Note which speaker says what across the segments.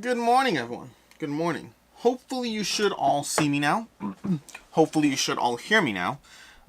Speaker 1: Good morning, everyone. Good morning. Hopefully you should all see me now. Hopefully you should all hear me now.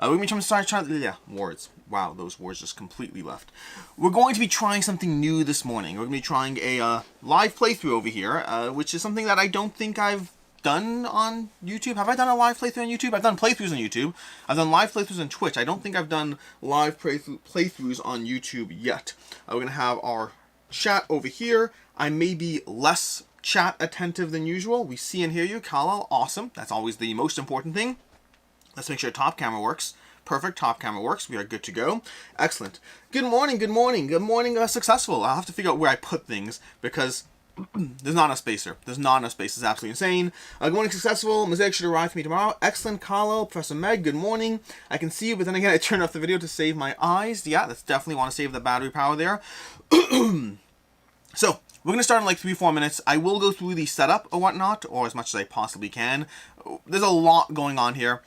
Speaker 1: We're going to be trying words. Wow, those words just completely left. We're going to be trying something new this morning. We're going to be trying a live playthrough over here, which is something that I don't think I've done on YouTube. Have I done a live playthrough on YouTube? I've done playthroughs on YouTube. I've done live playthroughs on Twitch. I don't think I've done live playthroughs on YouTube yet. We're going to have our chat over here. I may be less chat attentive than usual. We see and hear you. Kala, awesome. That's always the most important thing. Let's make sure top camera works. Perfect, top camera works. We are good to go. Excellent. Good morning, good morning. Good morning, successful. I'll have to figure out where I put things because there's not enough space here. There's not enough space. It's absolutely insane. Good morning, successful. Mosaic should arrive for me tomorrow. Excellent, Kalo. Professor Meg, good morning. I can see you, but then again, I turned off the video to save my eyes. Yeah, that's definitely want to save the battery power there. So, we're going to start in like 3-4 minutes. I will go through the setup or whatnot, or as much as I possibly can. There's a lot going on here.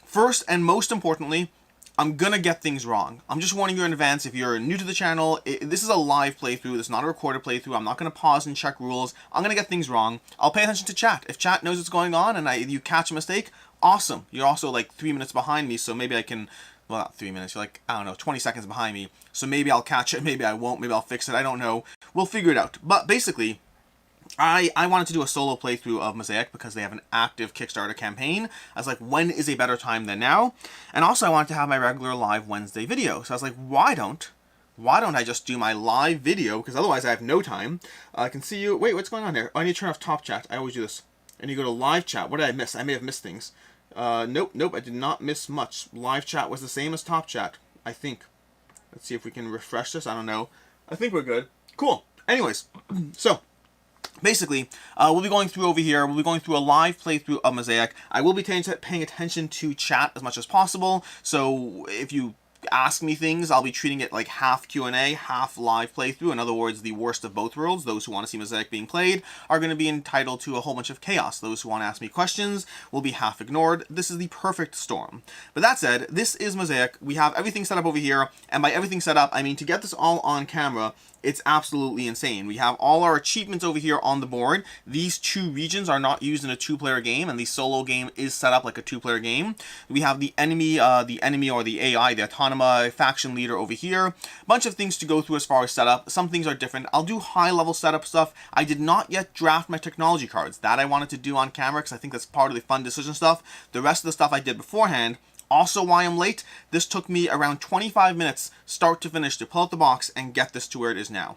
Speaker 1: First and most importantly, I'm going to get things wrong. I'm just warning you in advance, if you're new to the channel, this is a live playthrough. This is not a recorded playthrough. I'm not going to pause and check rules. I'm going to get things wrong. I'll pay attention to chat. If chat knows what's going on and you catch a mistake, awesome. You're also like 3 minutes behind me, so maybe I can... Well, not 3 minutes, you're like, I don't know, 20 seconds behind me. So maybe I'll catch it, maybe I won't, maybe I'll fix it, I don't know. We'll figure it out. But basically, I wanted to do a solo playthrough of Mosaic because they have an active Kickstarter campaign. I was like, when is a better time than now? And also I wanted to have my regular live Wednesday video. So I was like, why don't I just do my live video? Because otherwise I have no time. I can see you. Wait, what's going on here? Oh, I need to turn off top chat. I always do this. And you go to live chat. What did I miss? I may have missed things. Nope, I did not miss much. Live chat was the same as top chat, I think. Let's see if we can refresh this. I don't know. I think we're good. Cool. Anyways, so basically, we'll be going through over here. We'll be going through a live playthrough of Mosaic. I will be paying attention to chat as much as possible. So if you ask me things, I'll be treating it like half Q&A, half live playthrough. In other words, the worst of both worlds. Those who want to see Mosaic being played are going to be entitled to a whole bunch of chaos. Those who want to ask me questions will be half ignored. This is the perfect storm. But that said, this is Mosaic. We have everything set up over here, and by everything set up, I mean to get this all on camera, it's absolutely insane. We have all our achievements over here on the board. These two regions are not used in a two-player game, and the solo game is set up like a two-player game. We have the enemy or the AI, the Autonoma faction leader over here. A bunch of things to go through as far as setup. Some things are different. I'll do high-level setup stuff. I did not yet draft my technology cards. That I wanted to do on camera because I think that's part of the fun decision stuff. The rest of the stuff I did beforehand. Also, why I'm late, this took me around 25 minutes, start to finish, to pull out the box and get this to where it is now.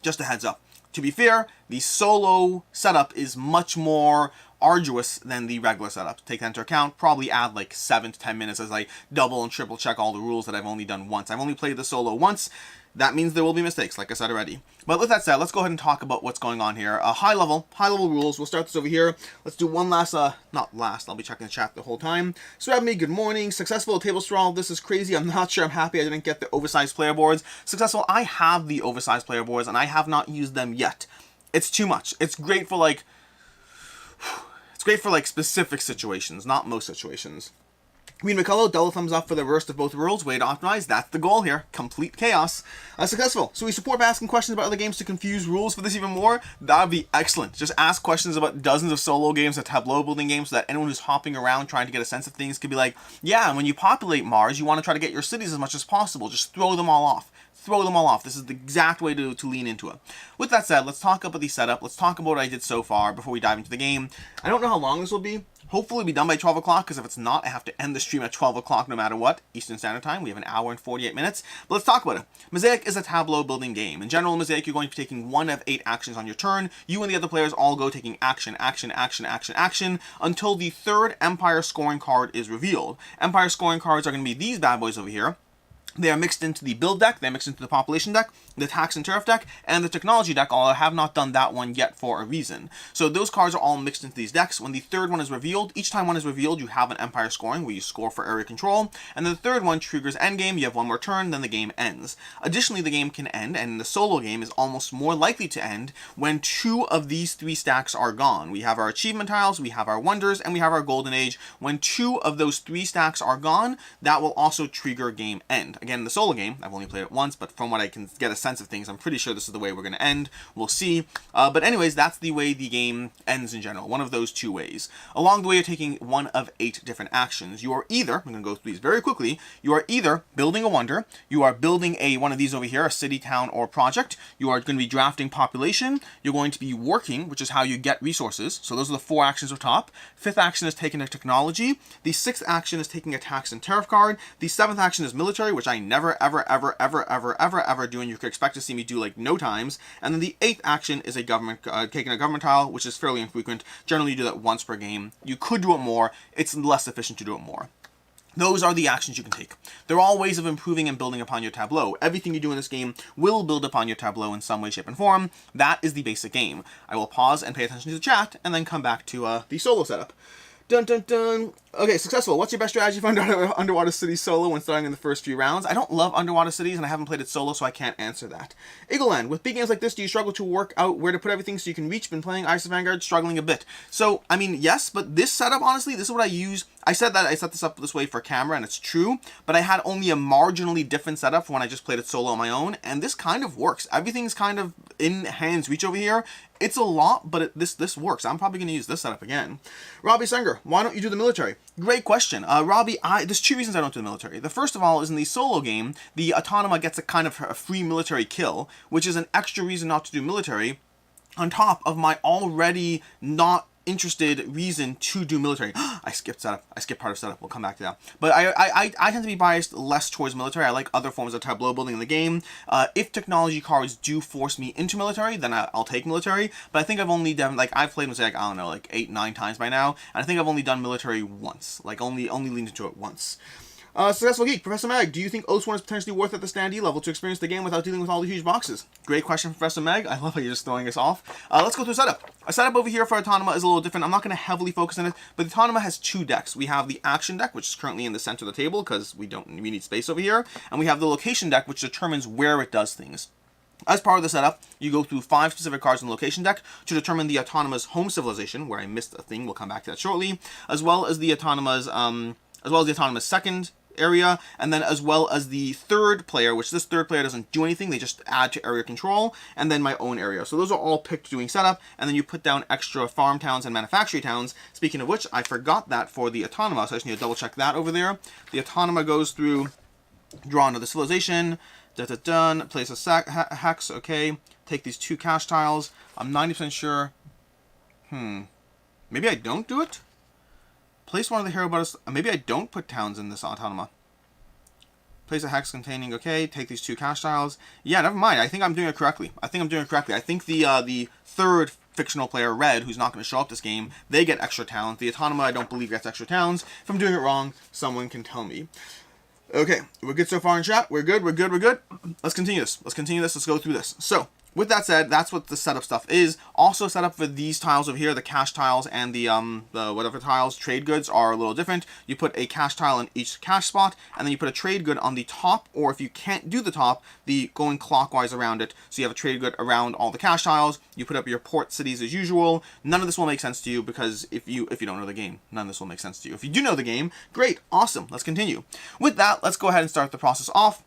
Speaker 1: Just a heads up. To be fair, the solo setup is much more arduous than the regular setup. Take that into account, probably add like 7 to 10 minutes as I double and triple check all the rules that I've only done once. I've only played the solo once. That means there will be mistakes, like I said already. But with that said, let's go ahead and talk about what's going on here. High level rules. We'll start this over here. Let's do one last, not last, I'll be checking the chat the whole time. Me, good morning. Successful table straw. This is crazy. I'm not sure I'm happy I didn't get the oversized player boards. Successful, I have the oversized player boards and I have not used them yet. It's too much. It's great for like specific situations, not most situations. Queen McCullough, double thumbs up for the worst of both worlds. Way to optimize. That's the goal here. Complete chaos. Successful. So we support by asking questions about other games to confuse rules for this even more. That would be excellent. Just ask questions about dozens of solo games and tableau building games so that anyone who's hopping around trying to get a sense of things could be like, yeah, and when you populate Mars, you want to try to get your cities as much as possible. Just throw them all off. Throw them all off. This is the exact way to lean into it. With that said, let's talk about the setup. Let's talk about what I did so far before we dive into the game. I don't know how long this will be. Hopefully it'll be done by 12 o'clock, because if it's not, I have to end the stream at 12 o'clock no matter what. Eastern Standard Time. We have an hour and 48 minutes. But let's talk about it. Mosaic is a tableau building game. In general, in Mosaic, you're going to be taking 1 of 8 actions on your turn. You and the other players all go taking action, action, action, action, action, until the third Empire scoring card is revealed. Empire scoring cards are going to be these bad boys over here. They are mixed into the build deck, they're mixed into the population deck, the tax and tariff deck, and the technology deck, although I have not done that one yet for a reason. So those cards are all mixed into these decks. When the third one is revealed, each time one is revealed, you have an empire scoring, where you score for area control, and then the third one triggers endgame, you have one more turn, then the game ends. Additionally, the game can end, and the solo game is almost more likely to end when 2 of these 3 stacks are gone. We have our achievement tiles, we have our wonders, and we have our golden age. When 2 of those 3 stacks are gone, that will also trigger game end. again, in the solo game, I've only played it once, but from what I can get a sense of things, I'm pretty sure this is the way we're going to end. We'll see. But anyways, that's the way the game ends in general. One of those two ways. Along the way, you're taking one of 8 different actions. You are either, I'm going to go through these very quickly, you are either building a wonder, you are building one of these over here, a city, town, or project, you are going to be drafting population, you're going to be working, which is how you get resources. So those are the 4 actions up top. 5th action is taking a technology. The 6th action is taking a tax and tariff card. The 7th action is military, which I never, ever, ever, ever, ever, ever, ever do, and you could expect to see me do like no times. And then the 8th action is a government, taking a government tile, which is fairly infrequent. Generally, you do that once per game. You could do it more. It's less efficient to do it more. Those are the actions you can take. They're all ways of improving and building upon your tableau. Everything you do in this game will build upon your tableau in some way, shape, and form. That is the basic game. I will pause and pay attention to the chat, and then come back to the solo setup. Dun dun dun. Okay, successful. What's your best strategy for Underwater City solo when starting in the first few rounds? I don't love Underwater Cities, and I haven't played it solo, so I can't answer that. Eagleland, with big games like this, do you struggle to work out where to put everything so you can reach? Been playing Ice of Vanguard, struggling a bit. So, I mean, yes, but this setup, honestly, this is what I use. I said that I set this up this way for camera, and it's true, but I had only a marginally different setup from when I just played it solo on my own, and this kind of works. Everything's kind of in hand's reach over here. It's a lot, but this works. I'm probably going to use this setup again. Robbie Sanger, why don't you do the military? Great question. Robbie, there's 2 reasons I don't do the military. The first of all is in the solo game, the Autonoma gets a kind of a free military kill, which is an extra reason not to do military, on top of my already not interested reason to do military. I skipped setup. I skipped part of setup. We'll come back to that. But I tend to be biased less towards military. I like other forms of tableau building in the game. If technology cards do force me into military, then I'll take military. But I think I've only done, like, I've played Mosaic, I don't know, like 8, 9 times by now. And I think I've only done military once. Like, only leaned into it once. Successful Geek, Professor Meg, do you think Oathsworn is potentially worth at the standee level to experience the game without dealing with all the huge boxes? Great question, Professor Meg. I love how you're just throwing us off. Let's go through a setup. A setup over here for Autonoma is a little different. I'm not going to heavily focus on it, but the Autonoma has 2 decks. We have the action deck, which is currently in the center of the table because we need space over here, and we have the location deck, which determines where it does things. As part of the setup, you go through 5 specific cards in the location deck to determine the Autonoma's home civilization, where I missed a thing. We'll come back to that shortly, as well as the Autonoma's second area, and then as well as the 3rd player, which this 3rd player doesn't do anything, they just add to area control, and then my own area. So those are all picked doing setup, and then you put down extra farm towns and manufacturing towns. Speaking of which, I forgot that for the Autonoma, so I just need to double check that over there. The Autonoma goes through draw another civilization, done, place a hex, okay, take these 2 cash tiles. I'm 90% sure, maybe I don't do it? Place one of the hero buttons. Maybe I don't put towns in this Autonoma. Place a hex containing, okay, take these 2 cash tiles. Yeah, never mind. I think I'm doing it correctly. I think the 3rd fictional player, Red, who's not going to show up this game, they get extra towns. The Autonoma, I don't believe, gets extra towns. If I'm doing it wrong, someone can tell me. Okay, we're good so far in chat. We're good. Let's continue this. Let's go through this. So, with that said, that's what the setup stuff is. Also set up for these tiles over here, the cash tiles and the whatever tiles, trade goods are a little different. You put a cash tile in each cash spot, and then you put a trade good on the top, or if you can't do the top, the going clockwise around it. So you have a trade good around all the cash tiles. You put up your port cities as usual. None of this will make sense to you because if you don't know the game, none of this will make sense to you. If you do know the game, great, awesome. Let's continue. With that, let's go ahead and start the process off.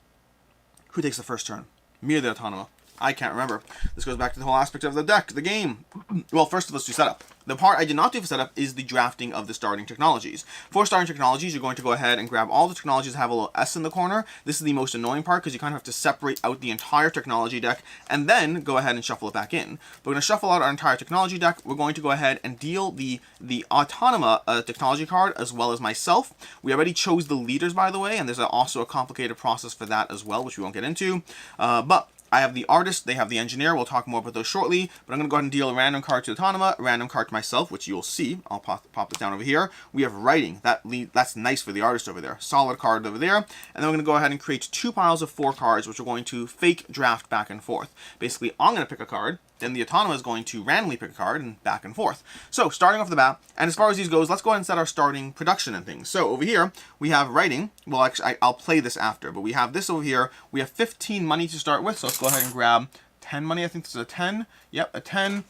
Speaker 1: Who takes the first turn? Me or the Autonoma? I can't remember. This goes back to the whole aspect of the deck, the game. Well, first let's do setup. The part I did not do for setup is the drafting of the starting technologies. For starting technologies, you're going to go ahead and grab all the technologies that have a little S in the corner. This is the most annoying part because you kind of have to separate out the entire technology deck and then go ahead and shuffle it back in. But we're going to shuffle out our entire technology deck. We're going to go ahead and deal the Autonoma technology card as well as myself. We already chose the leaders, by the way, and there's also a complicated process for that as well, which we won't get into. But I have the artist, they have the engineer. We'll talk more about those shortly, but I'm going to go ahead and deal a random card to Autonoma, a random card to myself, which you'll see. I'll pop this down over here. We have writing. That's nice for the artist over there. Solid card over there. And then we're going to go ahead and create 2 piles of 4 cards, which we're going to fake draft back and forth. Basically, I'm going to pick a card. Then the Autonoma is going to randomly pick a card and back and forth. So starting off the bat, and as far as these goes, let's go ahead and set our starting production and things. So over here, we have writing. Well, actually, I'll play this after, but we have this over here. We have 15 money to start with, so let's go ahead and grab 10 money. I think this is a 10. Yep, a 10.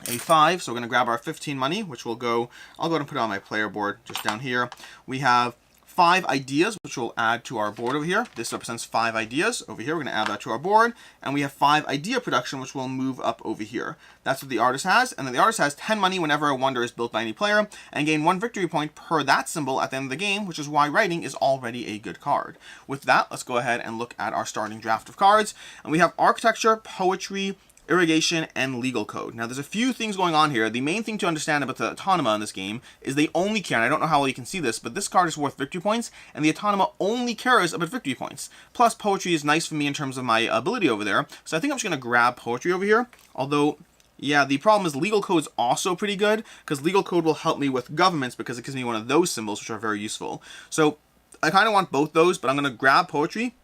Speaker 1: A 5, so we're going to grab our 15 money, which will go, I'll go ahead and put it on my player board just down here. We have 5 ideas, which we'll add to our board over here. This represents 5 ideas. Over here, we're going to add that to our board. And we have 5 idea production, which will move up over here. That's what the artist has. And then the artist has 10 money whenever a wonder is built by any player, and gain 1 victory point per that symbol at the end of the game, which is why writing is already a good card. With that, let's go ahead and look at our starting draft of cards. And we have architecture, poetry, irrigation, and legal code. Now, there's a few things going on here. The main thing to understand about the Autonoma in this game is they only care, and I don't know how well you can see this, but this card is worth victory points, and the Autonoma only cares about victory points. Plus, poetry is nice for me in terms of my ability over there, so I think I'm just going to grab poetry over here, although... yeah, the problem is legal code is also pretty good, because legal code will help me with governments because it gives me one of those symbols, which are very useful. So, I kind of want both those, but I'm going to grab poetry,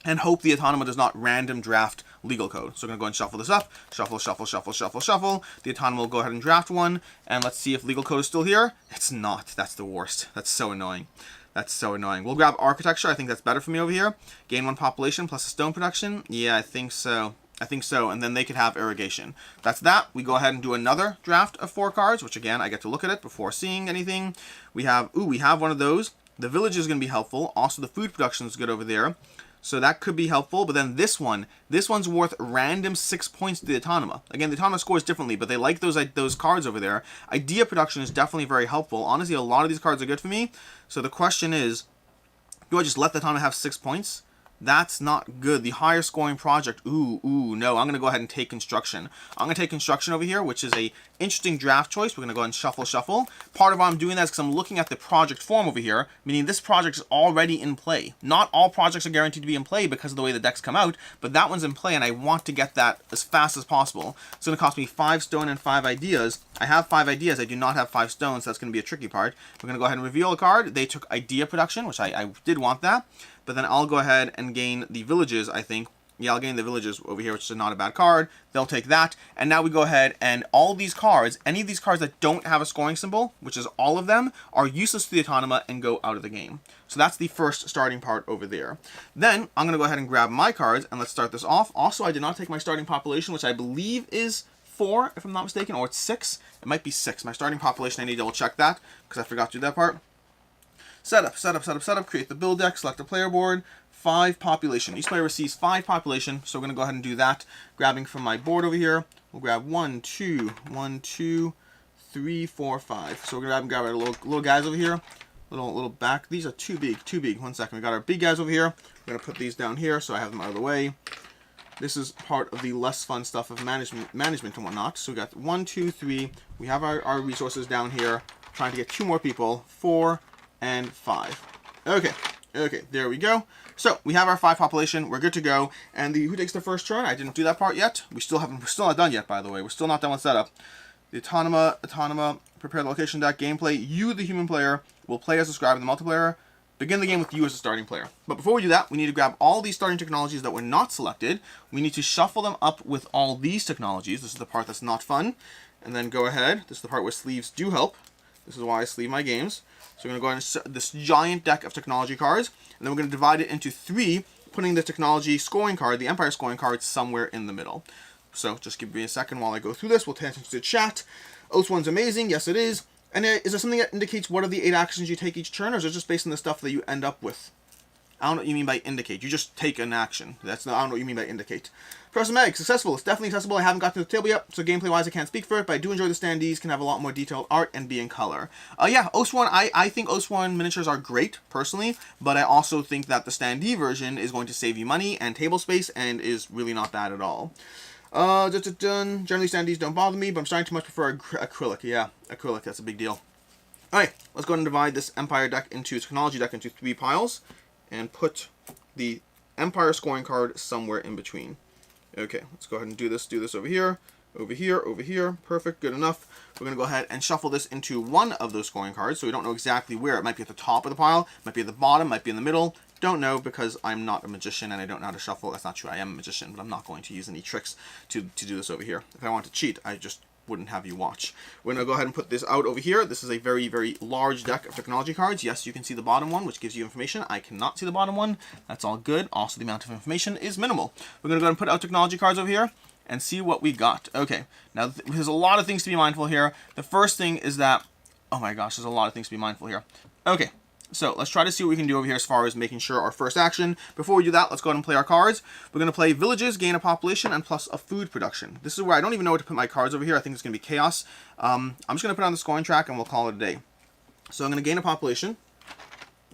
Speaker 1: and hope the Autonoma does not random draft legal code. So we're going to go and shuffle this up. Shuffle, shuffle, shuffle, shuffle, shuffle. The Autonoma will go ahead and draft one. And let's see if legal code is still here. It's not. That's the worst. That's so annoying. That's so annoying. We'll grab architecture. I think that's better for me over here. Gain 1 population plus a stone production. Yeah, I think so. I think so. And then they could have irrigation. That's that. We go ahead and do another draft of 4 cards, which again, I get to look at it before seeing anything. We have one of those. The village is going to be helpful. Also, the food production is good over there. So that could be helpful, but then this one's worth random 6 points to the Autonoma. Again, the Autonoma scores differently, but they like those cards over there. Idea production is definitely very helpful. Honestly, a lot of these cards are good for me. So the question is, do I just let the Autonoma have 6 points? That's not good. The higher scoring project, no, I'm going to go ahead and take construction. I'm going to take construction over here, which is a interesting draft choice. We're going to go ahead and shuffle, shuffle. Part of why I'm doing that is because I'm looking at the project form over here, meaning this project is already in play. Not all projects are guaranteed to be in play because of the way the decks come out, but that one's in play, and I want to get that as fast as possible. It's going to cost me 5 stone and 5 ideas. I have 5 ideas. I do not have 5 stones, so that's going to be a tricky part. We're going to go ahead and reveal a card. They took idea production, which I did want that. But then I'll go ahead and gain the villages, I think. Yeah, I'll gain the villages over here, which is not a bad card. They'll take that. And now we go ahead and all these cards, any of these cards that don't have a scoring symbol, which is all of them, are useless to the Autonoma and go out of the game. So that's the first starting part over there. Then I'm going to go ahead and grab my cards, and let's start this off. Also, I did not take my starting population, which I believe is 4, if I'm not mistaken, or it's 6. It might be 6. My starting population, I need to double check that, because I forgot to do that part. Setup, setup, setup, setup, create the build deck, select a player board, 5 population. Each player receives 5 population, so we're going to go ahead and do that. Grabbing from my board over here, we'll grab 1, 2, 3, 4, 5. So we're going to grab our little guys over here, little back. These are too big. 1 second. We got our big guys over here. We're going to put these down here so I have them out of the way. This is part of the less fun stuff of management and whatnot. So we got 1, 2, 3. We have our resources down here. Trying to get 2 more people, 4, and 5. Okay, there we go. So we have our 5 population. We're good to go. And who takes the first turn? I didn't do that part yet. We're still not done yet, by the way. We're still not done with setup. The Autonoma, prepare the location deck, gameplay. You, the human player, will play as described in the multiplayer. Begin the game with you as a starting player. But before we do that, we need to grab all these starting technologies that were not selected. We need to shuffle them up with all these technologies. This is the part that's not fun. And then go ahead. This is the part where sleeves do help. This is why I sleeve my games. So we're going to go ahead and set this giant deck of technology cards, and then we're going to divide it into 3, putting the technology scoring card, the Empire scoring card, somewhere in the middle. So just give me a second while I go through this. We'll pay attention to the chat. Oath one's amazing. Yes, it is. And is there something that indicates what are the 8 actions you take each turn, or is it just based on the stuff that you end up with? I don't know what you mean by indicate. You just take an action. I don't know what you mean by indicate. Professor Meg, successful. It's definitely accessible. I haven't gotten to the table yet, so gameplay-wise I can't speak for it, but I do enjoy the standees, can have a lot more detailed art and be in color. Yeah, OS1, I think OS1 miniatures are great, personally, but I also think that the standee version is going to save you money and table space and is really not bad at all. Generally standees don't bother me, but I'm starting to much prefer acrylic. Yeah, acrylic, that's a big deal. Alright, let's go ahead and divide this Empire deck into technology deck into 3 piles, and put the Empire scoring card somewhere in between. Okay, let's go ahead and do this over here, over here, over here. Perfect, good enough. We're going to go ahead and shuffle this into one of those scoring cards, so we don't know exactly where. It might be at the top of the pile, might be at the bottom, might be in the middle. Don't know because I'm not a magician and I don't know how to shuffle. That's not true, I am a magician, but I'm not going to use any tricks to do this over here. If I want to cheat, I just wouldn't have you watch. We're going to go ahead and put this out over here. This is a very, very large deck of technology cards. Yes, you can see the bottom one, which gives you information. I cannot see the bottom one. That's all good. Also, the amount of information is minimal. We're going to go ahead and put out technology cards over here and see what we got. Okay, now there's a lot of things to be mindful here. The first thing is that, oh my gosh, there's a lot of things to be mindful here. Okay, So let's try to see what we can do over here as far as making sure our first action. Before we do that, let's go ahead and play our cards. We're going to play villages, gain a population, and plus a food production. This is where I don't even know where to put my cards over here. I think it's going to be chaos. I'm just going to put it on the scoring track and we'll call it a day. So I'm going to gain a population.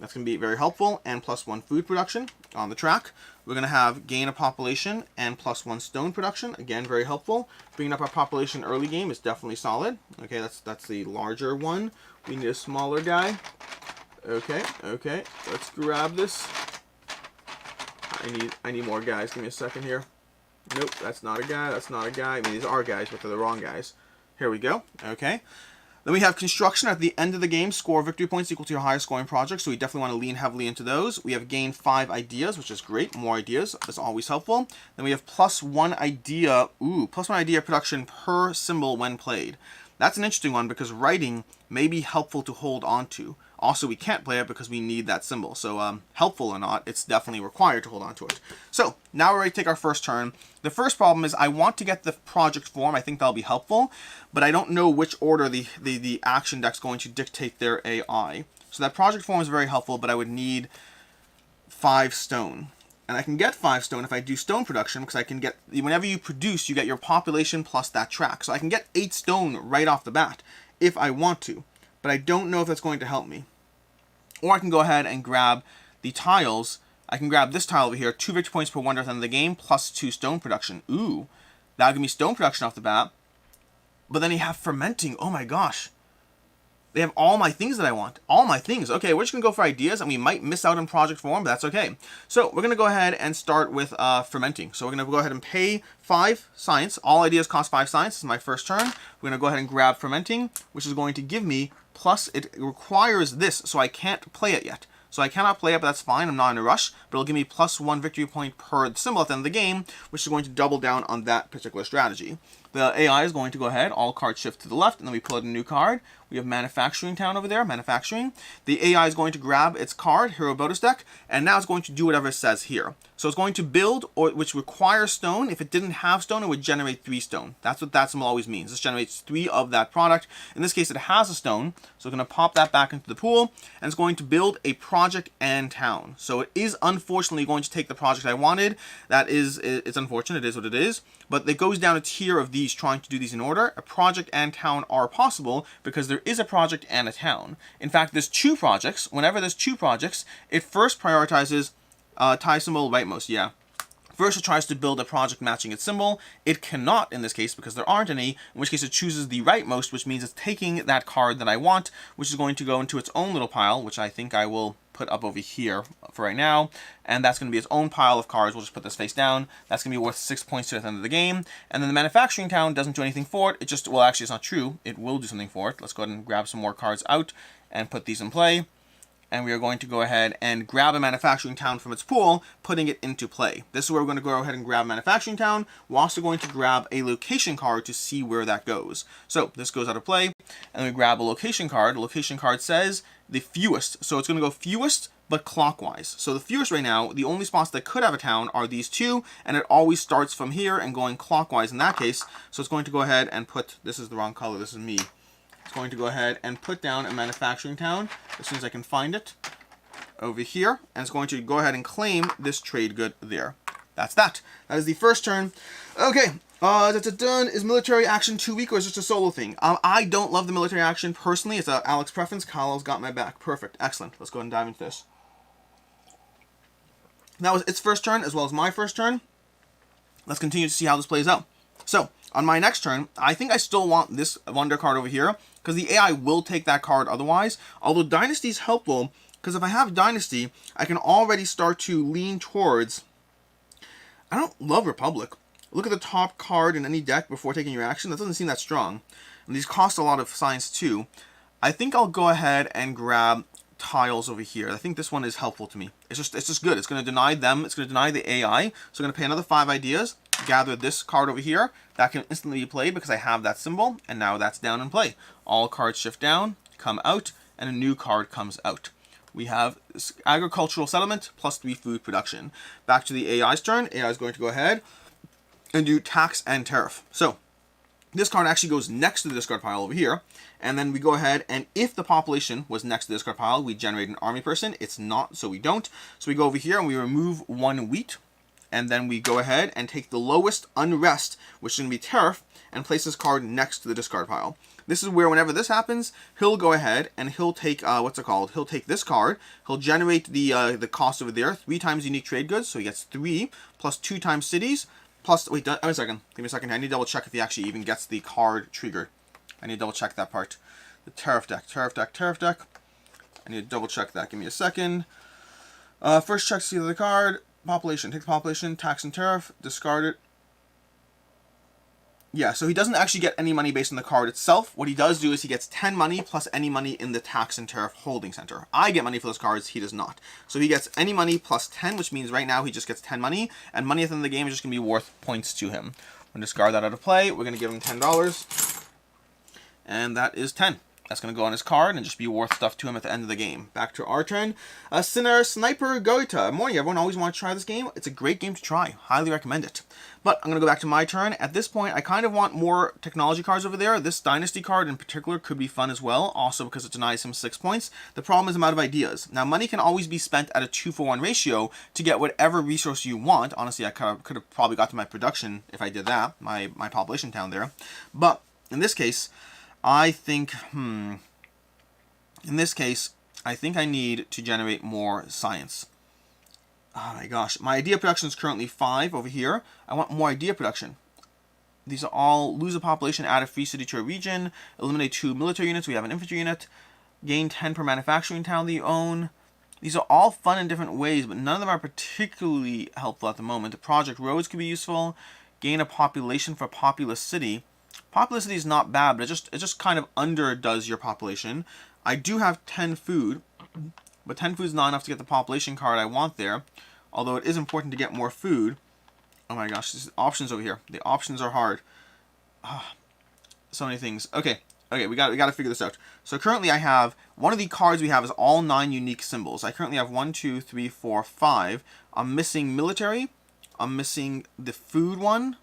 Speaker 1: That's going to be very helpful, and plus 1 food production on the track. We're going to have gain a population and plus 1 stone production. Again, very helpful. Bringing up our population early game is definitely solid. Okay, that's the larger one. We need a smaller guy. Okay, let's grab this. I need more guys. Give me a second here. Nope, that's not a guy. That's not a guy. I mean, these are guys, but they're the wrong guys. Here we go. Okay. Then we have construction at the end of the game. Score victory points equal to your highest scoring project. So we definitely want to lean heavily into those. We have gained 5 ideas, which is great. More ideas. That's always helpful. Then we have plus 1 idea. Plus 1 idea production per symbol when played. That's an interesting one because writing may be helpful to hold on to. Also, we can't play it because we need that symbol. So helpful or not, it's definitely required to hold on to it. So now we're ready to take our first turn. The first problem is I want to get the project form. I think that'll be helpful, but I don't know which order the action deck's going to dictate their AI. So that project form is very helpful, but I would need 5 stone. And I can get 5 stone if I do stone production, because I can get, whenever you produce, you get your population plus that track. So I can get 8 stone right off the bat if I want to. But I don't know if that's going to help me. Or I can go ahead and grab the tiles. I can grab this tile over here, 2 victory points per wonder at the end of the game, plus 2 stone production. That'll give me stone production off the bat. But then you have fermenting. Oh my gosh. They have all my things that I want. All my things. Okay, we're just going to go for ideas, and we might miss out on project form, but that's okay. So we're going to go ahead and start with fermenting. So we're going to go ahead and pay 5 science. All ideas cost 5 science. This is my first turn. We're going to go ahead and grab fermenting, which is going to give me, plus it requires this, so I can't play it yet. So I cannot play it, but that's fine. I'm not in a rush. But it'll give me plus 1 victory point per symbol at the end of the game, which is going to double down on that particular strategy. The AI is going to go ahead, all cards shift to the left, and then we pull out a new card. We have Manufacturing Town over there, Manufacturing. The AI is going to grab its card, Hero Bonus Deck, and now it's going to do whatever it says here. So it's going to build, which requires stone. If it didn't have stone, it would generate 3 stone. That's what that symbol always means. This generates 3 of that product. In this case, it has a stone, so we're going to pop that back into the pool, and it's going to build a project and town. So it is unfortunately going to take the project I wanted. It's unfortunate, it is what it is, but it goes down a tier of these trying to do these in order. A project and town are possible because there is a project and a town. In fact, there's 2 projects. Whenever there's 2 projects, it first prioritizes tie symbol rightmost, yeah. First, it tries to build a project matching its symbol. It cannot in this case because there aren't any, in which case it chooses the rightmost, which means it's taking that card that I want, which is going to go into its own little pile, which I think I will put up over here for right now. And that's going to be its own pile of cards. We'll just put this face down. That's going to be worth 6 points to the end of the game. And then the Manufacturing Town doesn't do anything for it. It just, well, actually, it's not true. It will do something for it. Let's go ahead and grab some more cards out and put these in play. And we are going to go ahead and grab a Manufacturing Town from its pool, putting it into play. This is where we're going to go ahead and grab Manufacturing Town. We're also going to grab a location card to see where that goes. So this goes out of play, and we grab a location card. The location card says the fewest. So it's going to go fewest, but clockwise. So the fewest right now, the only spots that could have a town are these 2, and it always starts from here and going clockwise in that case. So it's going to go ahead and put, this is the wrong color, this is me. It's going to go ahead and put down a Manufacturing Town as soon as I can find it over here, and it's going to go ahead and claim this trade good there. That's that. That is the first turn. Okay, that's done. Is military action too weak, or is it just a solo thing? I don't love the military action personally. It's a Alex preference. Kyle's got my back. Perfect. Excellent. Let's go ahead and dive into this. That was its first turn as well as my first turn. Let's continue to see how this plays out. So, on my next turn, I think I still want this Wonder card over here, because the AI will take that card otherwise. Although Dynasty is helpful, because if I have Dynasty, I can already start to lean towards... I don't love Republic. Look at the top card in any deck before taking your action. That doesn't seem that strong. And these cost a lot of science too. I think I'll go ahead and grab tiles over here. I think this one is helpful to me. It's just good. It's going to deny them. It's going to deny the AI. So I'm going to pay another 5 ideas. Gather this card over here. That can instantly be played because I have that symbol. And now that's down in play. All cards shift down, come out, and a new card comes out. We have agricultural settlement plus 3 food production. Back to the AI's turn. AI is going to go ahead and do tax and tariff. So This card actually goes next to the discard pile over here. And then we go ahead, and if the population was next to the discard pile, we generate an army person. It's not, so we don't. So we go over here and we remove 1 wheat. And then we go ahead and take the lowest unrest, which is going to be tariff, and place this card next to the discard pile. This is where whenever this happens, he'll go ahead and he'll take, He'll take this card. He'll generate the cost over there, 3 times unique trade goods. So he gets 3 plus 2 times cities. Plus, wait, wait a second. Give me a second. I need to double check if he actually even gets the card triggered. I need to double check that part. The tariff deck. I need to double check that. Give me a second. First check to see the card. Population. Take the population. Tax and tariff. Discard it. Yeah, so he doesn't actually get any money based on the card itself. What he does do is he gets 10 money plus any money in the tax and tariff holding center. I get money for those cards, he does not. So he gets any money plus 10, which means right now he just gets 10 money, and money at the end of the game is just going to be worth points to him. I'm going to discard that out of play. We're going to give him $10, and that is 10. That's going to go on his card and just be worth stuff to him at the end of the game. Back to our turn. Sinner Sniper Goita. Morning, everyone. Always want to try this game. It's a great game to try. Highly recommend it. But I'm going to go back to my turn. At this point, I kind of want more technology cards over there. This Dynasty card in particular could be fun as well, also because it denies him 6 points. The problem is I'm out of ideas. Now, money can always be spent at a 2-for-1 ratio to get whatever resource you want. Honestly, I could have probably got to my production if I did that, my population town there. But in this case, I think, in this case, I think I need to generate more science. Oh my gosh. My idea production is currently 5 over here. I want more idea production. These are all lose a population, add a free city to a region, eliminate 2 military units. We have an infantry unit. Gain 10 per manufacturing town that you own. These are all fun in different ways, but none of them are particularly helpful at the moment. The project roads could be useful. Gain a population for a populous city. Populous city is not bad, but it just kind of underdoes your population. I do have 10 food, but 10 food is not enough to get the population card I want there. Although it is important to get more food. Oh my gosh, there's options over here. The options are hard. So many things. Okay, we got to figure this out. So currently I have, one of the cards we have is all 9 unique symbols. I currently have 1, 2, 3, 4, 5. I'm missing military. I'm missing the food one.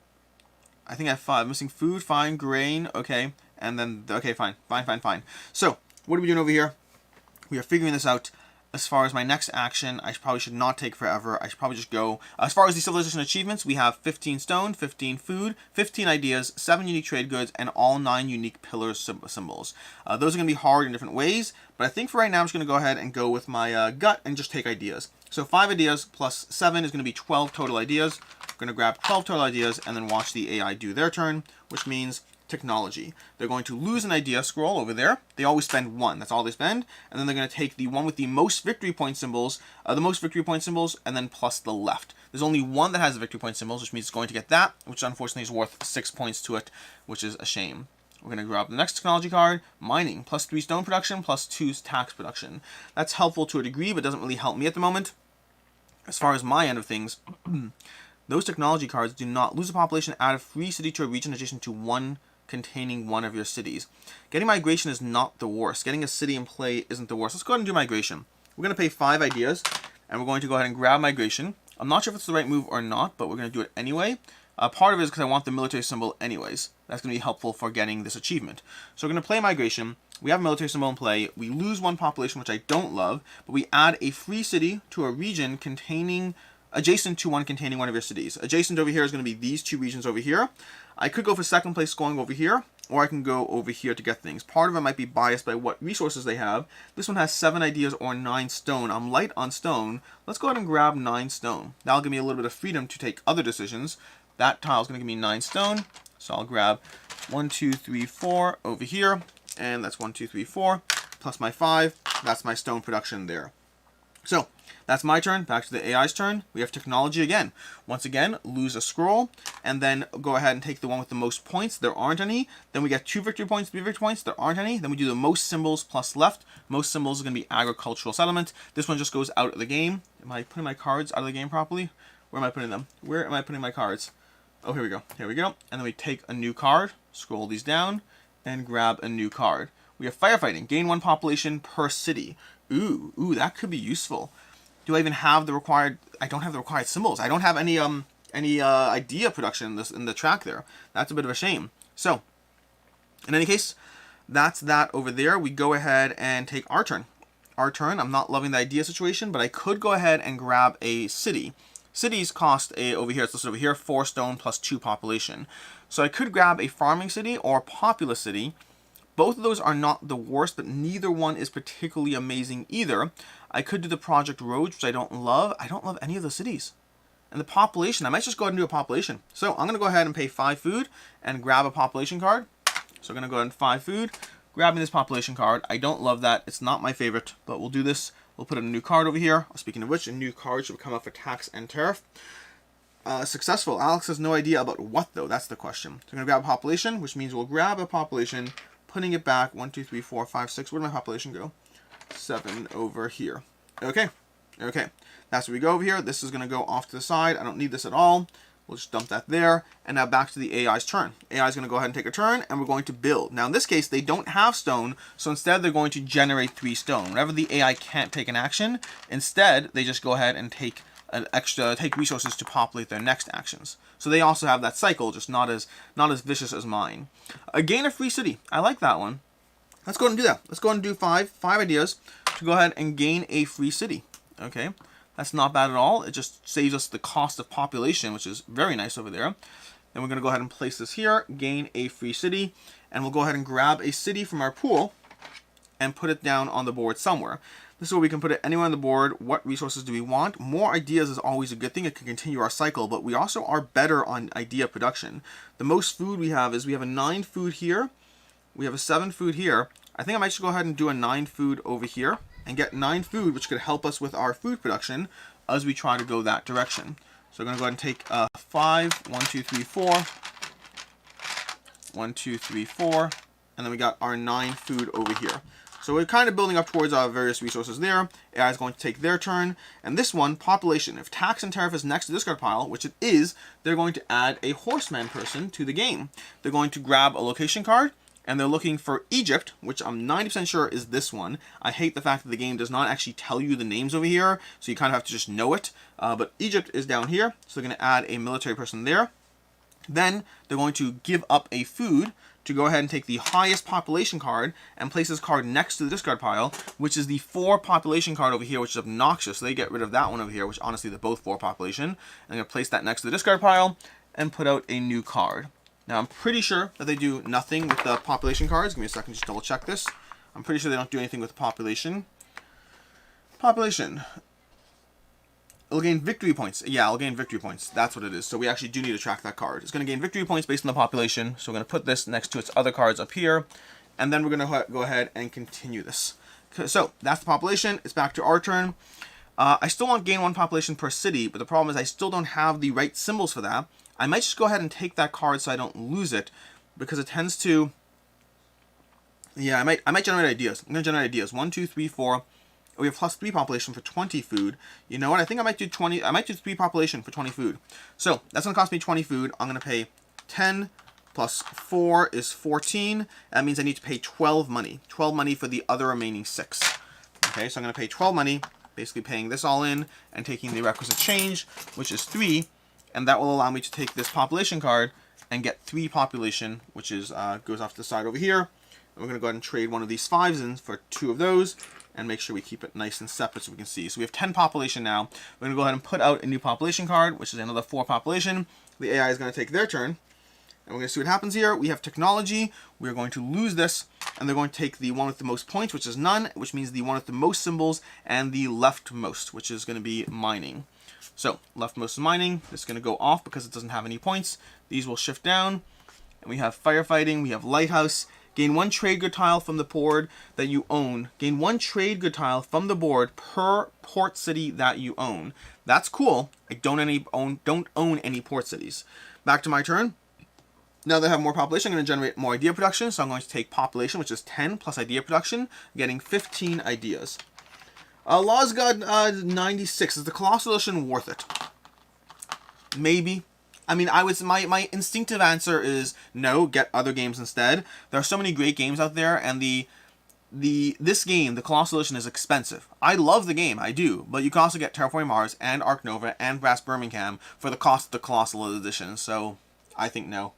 Speaker 1: I think I have 5. I'm missing food, fine, grain, okay. And then, okay, fine. So, what are we doing over here? We are figuring this out. As far as my next action, I probably should not take forever. I should probably just go. As far as the civilization achievements, we have 15 stone, 15 food, 15 ideas, 7 unique trade goods, and all 9 unique pillars symbols. Those are going to be hard in different ways, but I think for right now I'm just going to go ahead and go with my gut and just take ideas. So 5 ideas plus 7 is going to be 12 total ideas. I'm going to grab 12 total ideas and then watch the AI do their turn, which means technology. They're going to lose an idea scroll over there. They always spend 1. That's all they spend. And then they're going to take the one with the most victory point symbols, and then plus the left. There's only one that has the victory point symbols, which means it's going to get that, which unfortunately is worth 6 points to it, which is a shame. We're going to grab the next technology card, mining, plus 3 stone production, plus 2 tax production. That's helpful to a degree, but doesn't really help me at the moment. As far as my end of things, those technology cards do not lose a population, add a free city to a region adjacent to one containing one of your cities. Getting migration is not the worst. Getting a city in play isn't the worst. Let's go ahead and do migration. We're going to pay 5 ideas, and we're going to go ahead and grab migration. I'm not sure if it's the right move or not, but we're going to do it anyway. Part of it is because I want the military symbol anyways. That's going to be helpful for getting this achievement. So we're going to play migration. We have a military symbol in play. We lose 1 population, which I don't love, but we add a free city to a region adjacent to one containing one of your cities. Adjacent over here is going to be these 2 regions over here. I could go for second place going over here, or I can go over here to get things. Part of it might be biased by what resources they have. This one has 7 ideas or 9 stone. I'm light on stone. Let's go ahead and grab 9 stone. That'll give me a little bit of freedom to take other decisions. That tile is going to give me 9 stone. So I'll grab 1, 2, 3, 4 over here. And that's 1, 2, 3, 4. Plus my 5. That's my stone production there. So, that's my turn. Back to the AI's turn. We have technology again. Once again, lose a scroll, and then go ahead and take the one with the most points. There aren't any. Then we get 2 victory points, 3 victory points. There aren't any. Then we do the most symbols plus left. Most symbols is going to be agricultural settlement. This one just goes out of the game. Am I putting my cards out of the game properly? Where am I putting them? Where am I putting my cards? Oh, here we go. Here we go. And then we take a new card, scroll these down, and grab a new card. We have firefighting. Gain 1 population per city. Ooh, that could be useful. Do I even have the required? I don't have the required symbols. I don't have any idea production in the track there. That's a bit of a shame. So In any case, that's that over there. We go ahead and take our turn. Our turn. I'm not loving the idea situation, but I could go ahead and grab a city. Cities cost over here, it's listed over here, 4 stone plus 2 population. So I could grab a farming city or a populous city. Both of those are not the worst, but neither one is particularly amazing either. I could do the project roads, which I don't love. I don't love any of the cities. And the population, I might just go ahead and do a population. So I'm going to go ahead and pay 5 food and grab a population card. So I'm going to go ahead and 5 food, grabbing this population card. I don't love that. It's not my favorite, but we'll do this. We'll put in a new card over here. Speaking of which, a new card should come up for tax and tariff. Successful. Alex has no idea about what, though. That's the question. So I'm going to grab a population, which means we'll grab a population, putting it back. 1, 2, 3, 4, 5, 6. Where did my population go? 7 over here. Okay. Okay. That's where we go over here. This is going to go off to the side. I don't need this at all. We'll just dump that there. And now back to the AI's turn. AI is going to go ahead and take a turn, and we're going to build. Now in this case, they don't have stone, so instead they're going to generate 3 stone. Whenever the AI can't take an action, instead they just go ahead and take resources to populate their next actions. So they also have that cycle, just not as vicious as mine. Gain a free city. I like that one. Let's go ahead and do that. Let's go ahead and do five ideas to go ahead and gain a free city. Okay. That's not bad at all. It just saves us the cost of population, which is very nice over there. Then we're going to go ahead and place this here, gain a free city, and we'll go ahead and grab a city from our pool and put it down on the board somewhere. This is where we can put it anywhere on the board. What resources do we want? More ideas is always a good thing. It can continue our cycle, but we also are better on idea production. The most food we have is we have a 9 food here. We have a 7 food here. I think I might just go ahead and do a 9 food over here and get 9 food, which could help us with our food production as we try to go that direction. So I'm going to go ahead and take 5, 1, 2, 3, 4, 1, 2, 3, 4, and then we got our 9 food over here. So we're kind of building up towards our various resources there. AI is going to take their turn, and this one, population. If tax and tariff is next to the discard pile, which it is, they're going to add a horseman person to the game. They're going to grab a location card, and they're looking for Egypt, which I'm 90% sure is this one. I hate the fact that the game does not actually tell you the names over here, so you kind of have to just know it. But Egypt is down here, so they're going to add a military person there. Then they're going to give up a food to go ahead and take the highest population card and place this card next to the discard pile, which is the 4 population card over here, which is obnoxious. So they get rid of that one over here, which honestly they're both 4 population. And I'm going to place that next to the discard pile and put out a new card. Now, I'm pretty sure that they do nothing with the population cards. Give me a second, just double check this. I'm pretty sure they don't do anything with the population. Population. It'll gain victory points. Yeah, I'll gain victory points. That's what it is. So we actually do need to track that card. It's going to gain victory points based on the population. So we're going to put this next to its other cards up here. And then we're going to go ahead and continue this. So that's the population. It's back to our turn. I still want gain 1 population per city, but the problem is I still don't have the right symbols for that. I might just go ahead and take that card so I don't lose it, because it tends to... Yeah, I might generate ideas. I'm going to generate ideas. 1, 2, 3, 4. We have plus 3 population for 20 food. You know what? I think I might do 20. I might do 3 population for 20 food. So that's going to cost me 20 food. I'm going to pay 10 plus 4 is 14. That means I need to pay 12 money. 12 money for the other remaining 6. Okay, so I'm going to pay 12 money, basically paying this all in and taking the requisite change, which is 3. And that will allow me to take this population card and get 3 population, which is goes off to the side over here. And we're going to go ahead and trade one of these 5s in for 2 of those and make sure we keep it nice and separate so we can see. So we have 10 population now. We're going to go ahead and put out a new population card, which is another 4 population. The AI is going to take their turn. And we're going to see what happens here. We have technology. We're going to lose this. And they're going to take the one with the most points, which is none, which means the one with the most symbols, and the leftmost, which is going to be mining. So, leftmost is mining. This is going to go off because it doesn't have any points. These will shift down. And we have firefighting. We have lighthouse. Gain 1 trade good tile from the board that you own. Gain 1 trade good tile from the board per port city that you own. That's cool. I don't own any port cities. Back to my turn. Now that I have more population, I'm going to generate more idea production. So I'm going to take population, which is 10 plus idea production, getting 15 ideas. Law's got 96. Is the Colossal Edition worth it? Maybe. I mean, my instinctive answer is no, get other games instead. There are so many great games out there, and this game, the Colossal Edition, is expensive. I love the game, I do, but you can also get Terraforming Mars and Ark Nova and Brass Birmingham for the cost of the Colossal Edition, so I think no.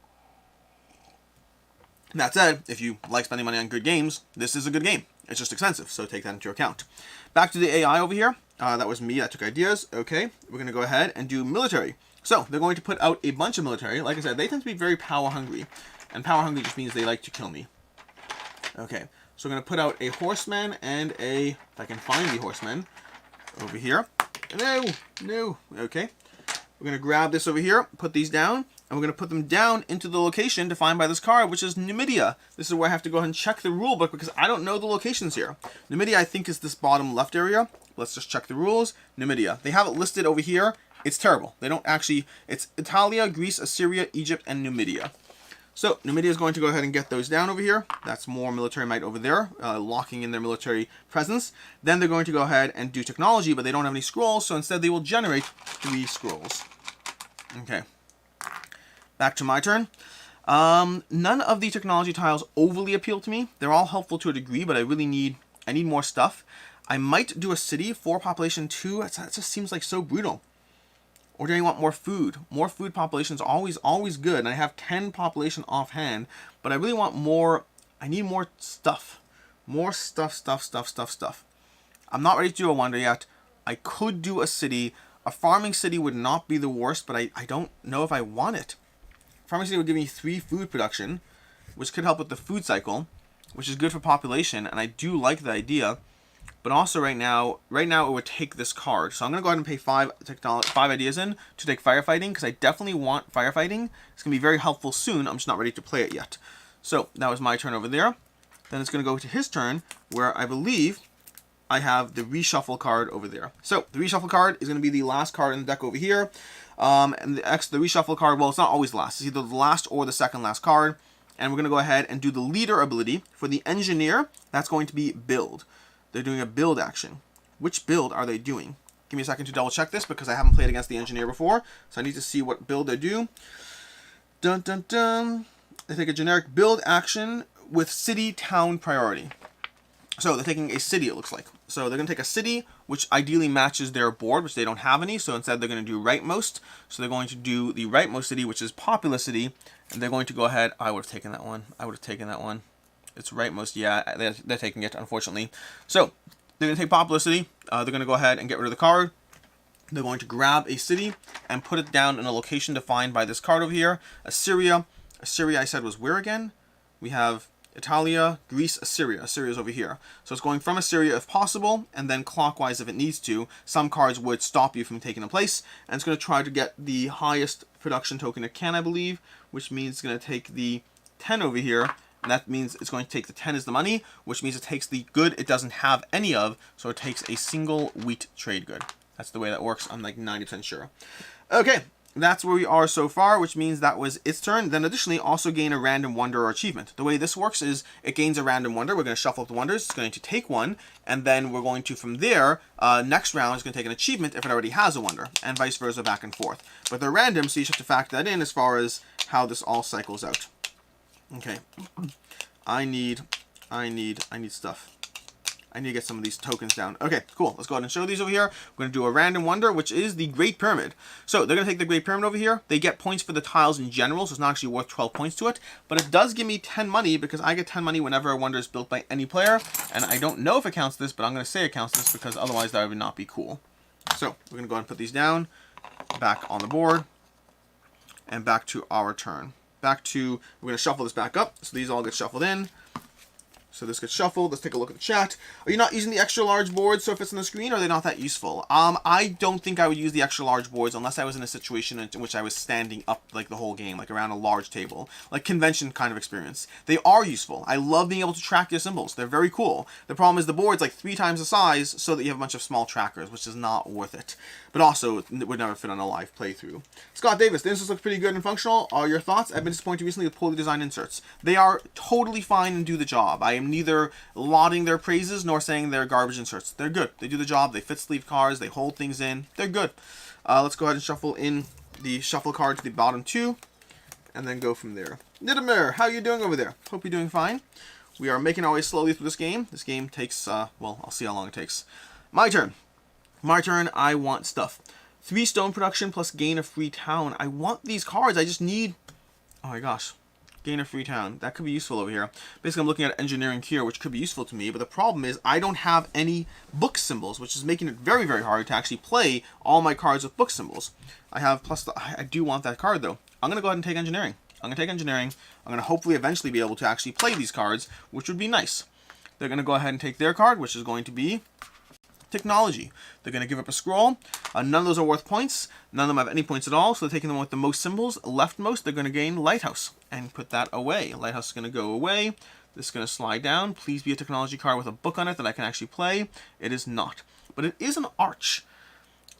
Speaker 1: That said, if you like spending money on good games, this is a good game. It's just expensive, so take that into account. Back to the AI over here. That was me. I took ideas. Okay, we're going to go ahead and do military. So they're going to put out a bunch of military. Like I said, they tend to be very power hungry. And power hungry just means they like to kill me. Okay, so we're going to put out a horseman and a... If I can find the horseman over here. No. Okay. We're going to grab this over here, put these down, and we're going to put them down into the location defined by this card, which is Numidia. This is where I have to go ahead and check the rule book because I don't know the locations here. Numidia, I think, is this bottom left area. Let's just check the rules. Numidia. They have it listed over here. It's terrible. They don't actually... It's Italia, Greece, Assyria, Egypt, and Numidia. So Numidia is going to go ahead and get those down over here. That's more military might over there, locking in their military presence. Then they're going to go ahead and do technology, but they don't have any scrolls, so instead they will generate 3 scrolls. Okay. Back to my turn. None of the technology tiles overly appeal to me. They're all helpful to a degree, but I need more stuff. I might do a city for population 2. That just seems like so brutal. Or do I want more food? More food population is always good. And I have 10 population offhand, but I really want more. I need more stuff. More stuff. I'm not ready to do a wonder yet. I could do a city. A farming city would not be the worst, but I don't know if I want it. Farming city would give me 3 food production, which could help with the food cycle, which is good for population, and I do like the idea. But also right now it would take this card. So I'm going to go ahead and pay 5 ideas in to take firefighting, because I definitely want firefighting. It's going to be very helpful soon. I'm just not ready to play it yet. So that was my turn over there. Then it's going to go to his turn, where I believe I have the reshuffle card over there. So the reshuffle card is going to be the last card in the deck over here. And the reshuffle card, well, it's not always last. It's either the last or the second last card. And we're going to go ahead and do the leader ability. For the engineer, that's going to be build. They're doing a build action. Which build are they doing? Give me a second to double check this because I haven't played against the engineer before. So I need to see what build they do. Dun dun dun. They take a generic build action with city town priority. So they're taking a city, it looks like. So they're going to take a city, which ideally matches their board, which they don't have any. So instead they're going to do rightmost. So they're going to do the rightmost city, which is populous city. And they're going to go ahead. I would have taken that one. It's rightmost. Yeah, they're taking it, unfortunately. So they're going to take populous city. They're going to go ahead and get rid of the card. They're going to grab a city and put it down in a location defined by this card over here. Assyria. Assyria, I said, was where again? We have Italia, Greece, Assyria. Assyria is over here. So it's going from Assyria if possible, and then clockwise if it needs to. Some cards would stop you from taking a place, and it's going to try to get the highest production token it can, I believe, which means it's going to take the 10 over here, and that means it's going to take the 10 as the money, which means it takes the good it doesn't have any of, so it takes a single wheat trade good. That's the way that works. I'm like 90% sure. Okay. That's where we are so far, which means that was its turn. Then additionally, also gain a random wonder or achievement. The way this works is it gains a random wonder. We're going to shuffle up the wonders. It's going to take one, and then we're going to, from there, next round is going to take an achievement if it already has a wonder, and vice versa, back and forth. But they're random, so you just have to factor that in as far as how this all cycles out. Okay. I need stuff. I need to get some of these tokens down. Okay, cool. Let's go ahead and show these over here. We're going to do a random wonder, which is the Great Pyramid. So they're going to take the Great Pyramid over here. They get points for the tiles in general, so it's not actually worth 12 points to it. But it does give me 10 money because I get 10 money whenever a wonder is built by any player. And I don't know if it counts this, but I'm going to say it counts this because otherwise that would not be cool. So we're going to go ahead and put these down, back on the board, and back to our turn. We're going to shuffle this back up, so these all get shuffled in. So this gets shuffled. Let's take a look at the chat. Are you not using the extra large boards so it fits on the screen, or are they not that useful? I don't think I would use the extra large boards unless I was in a situation in which I was standing up like the whole game, like around a large table, like convention kind of experience. They are useful. I love being able to track your symbols. They're very cool. The problem is the board's like 3 times the size so that you have a bunch of small trackers, which is not worth it. But also, it would never fit on a live playthrough. Scott Davis, the inserts look pretty good and functional. Are your thoughts? I've been disappointed recently with poorly designed inserts. They are totally fine and do the job. I am neither lauding their praises nor saying they're garbage inserts. They're good. They do the job. They fit sleeve cards. They hold things in. They're good. Let's go ahead and shuffle in the shuffle card to the bottom 2 and then go from there. Nidamir, how are you doing over there? Hope you're doing fine. We are making our way slowly through this game. This game takes, well, I'll see how long it takes. My turn. My turn. I want stuff. 3 stone production plus gain a free town. I want these cards. I just need... Oh my gosh. Gain a free town. That could be useful over here. Basically, I'm looking at engineering here, which could be useful to me, but the problem is I don't have any book symbols, which is making it very, very hard to actually play all my cards with book symbols. I have plus I do want that card, though. I'm going to go ahead and take engineering. I'm going to take engineering. I'm going to hopefully eventually be able to actually play these cards, which would be nice. They're going to go ahead and take their card, which is going to be technology. They're going to give up a scroll. None of those are worth points. None of them have any points at all, so they're taking them with the most symbols. Leftmost, they're going to gain lighthouse and put that away. Lighthouse is going to go away. This is going to slide down. Please be a technology card with a book on it that I can actually play. It is not. But it is an arch.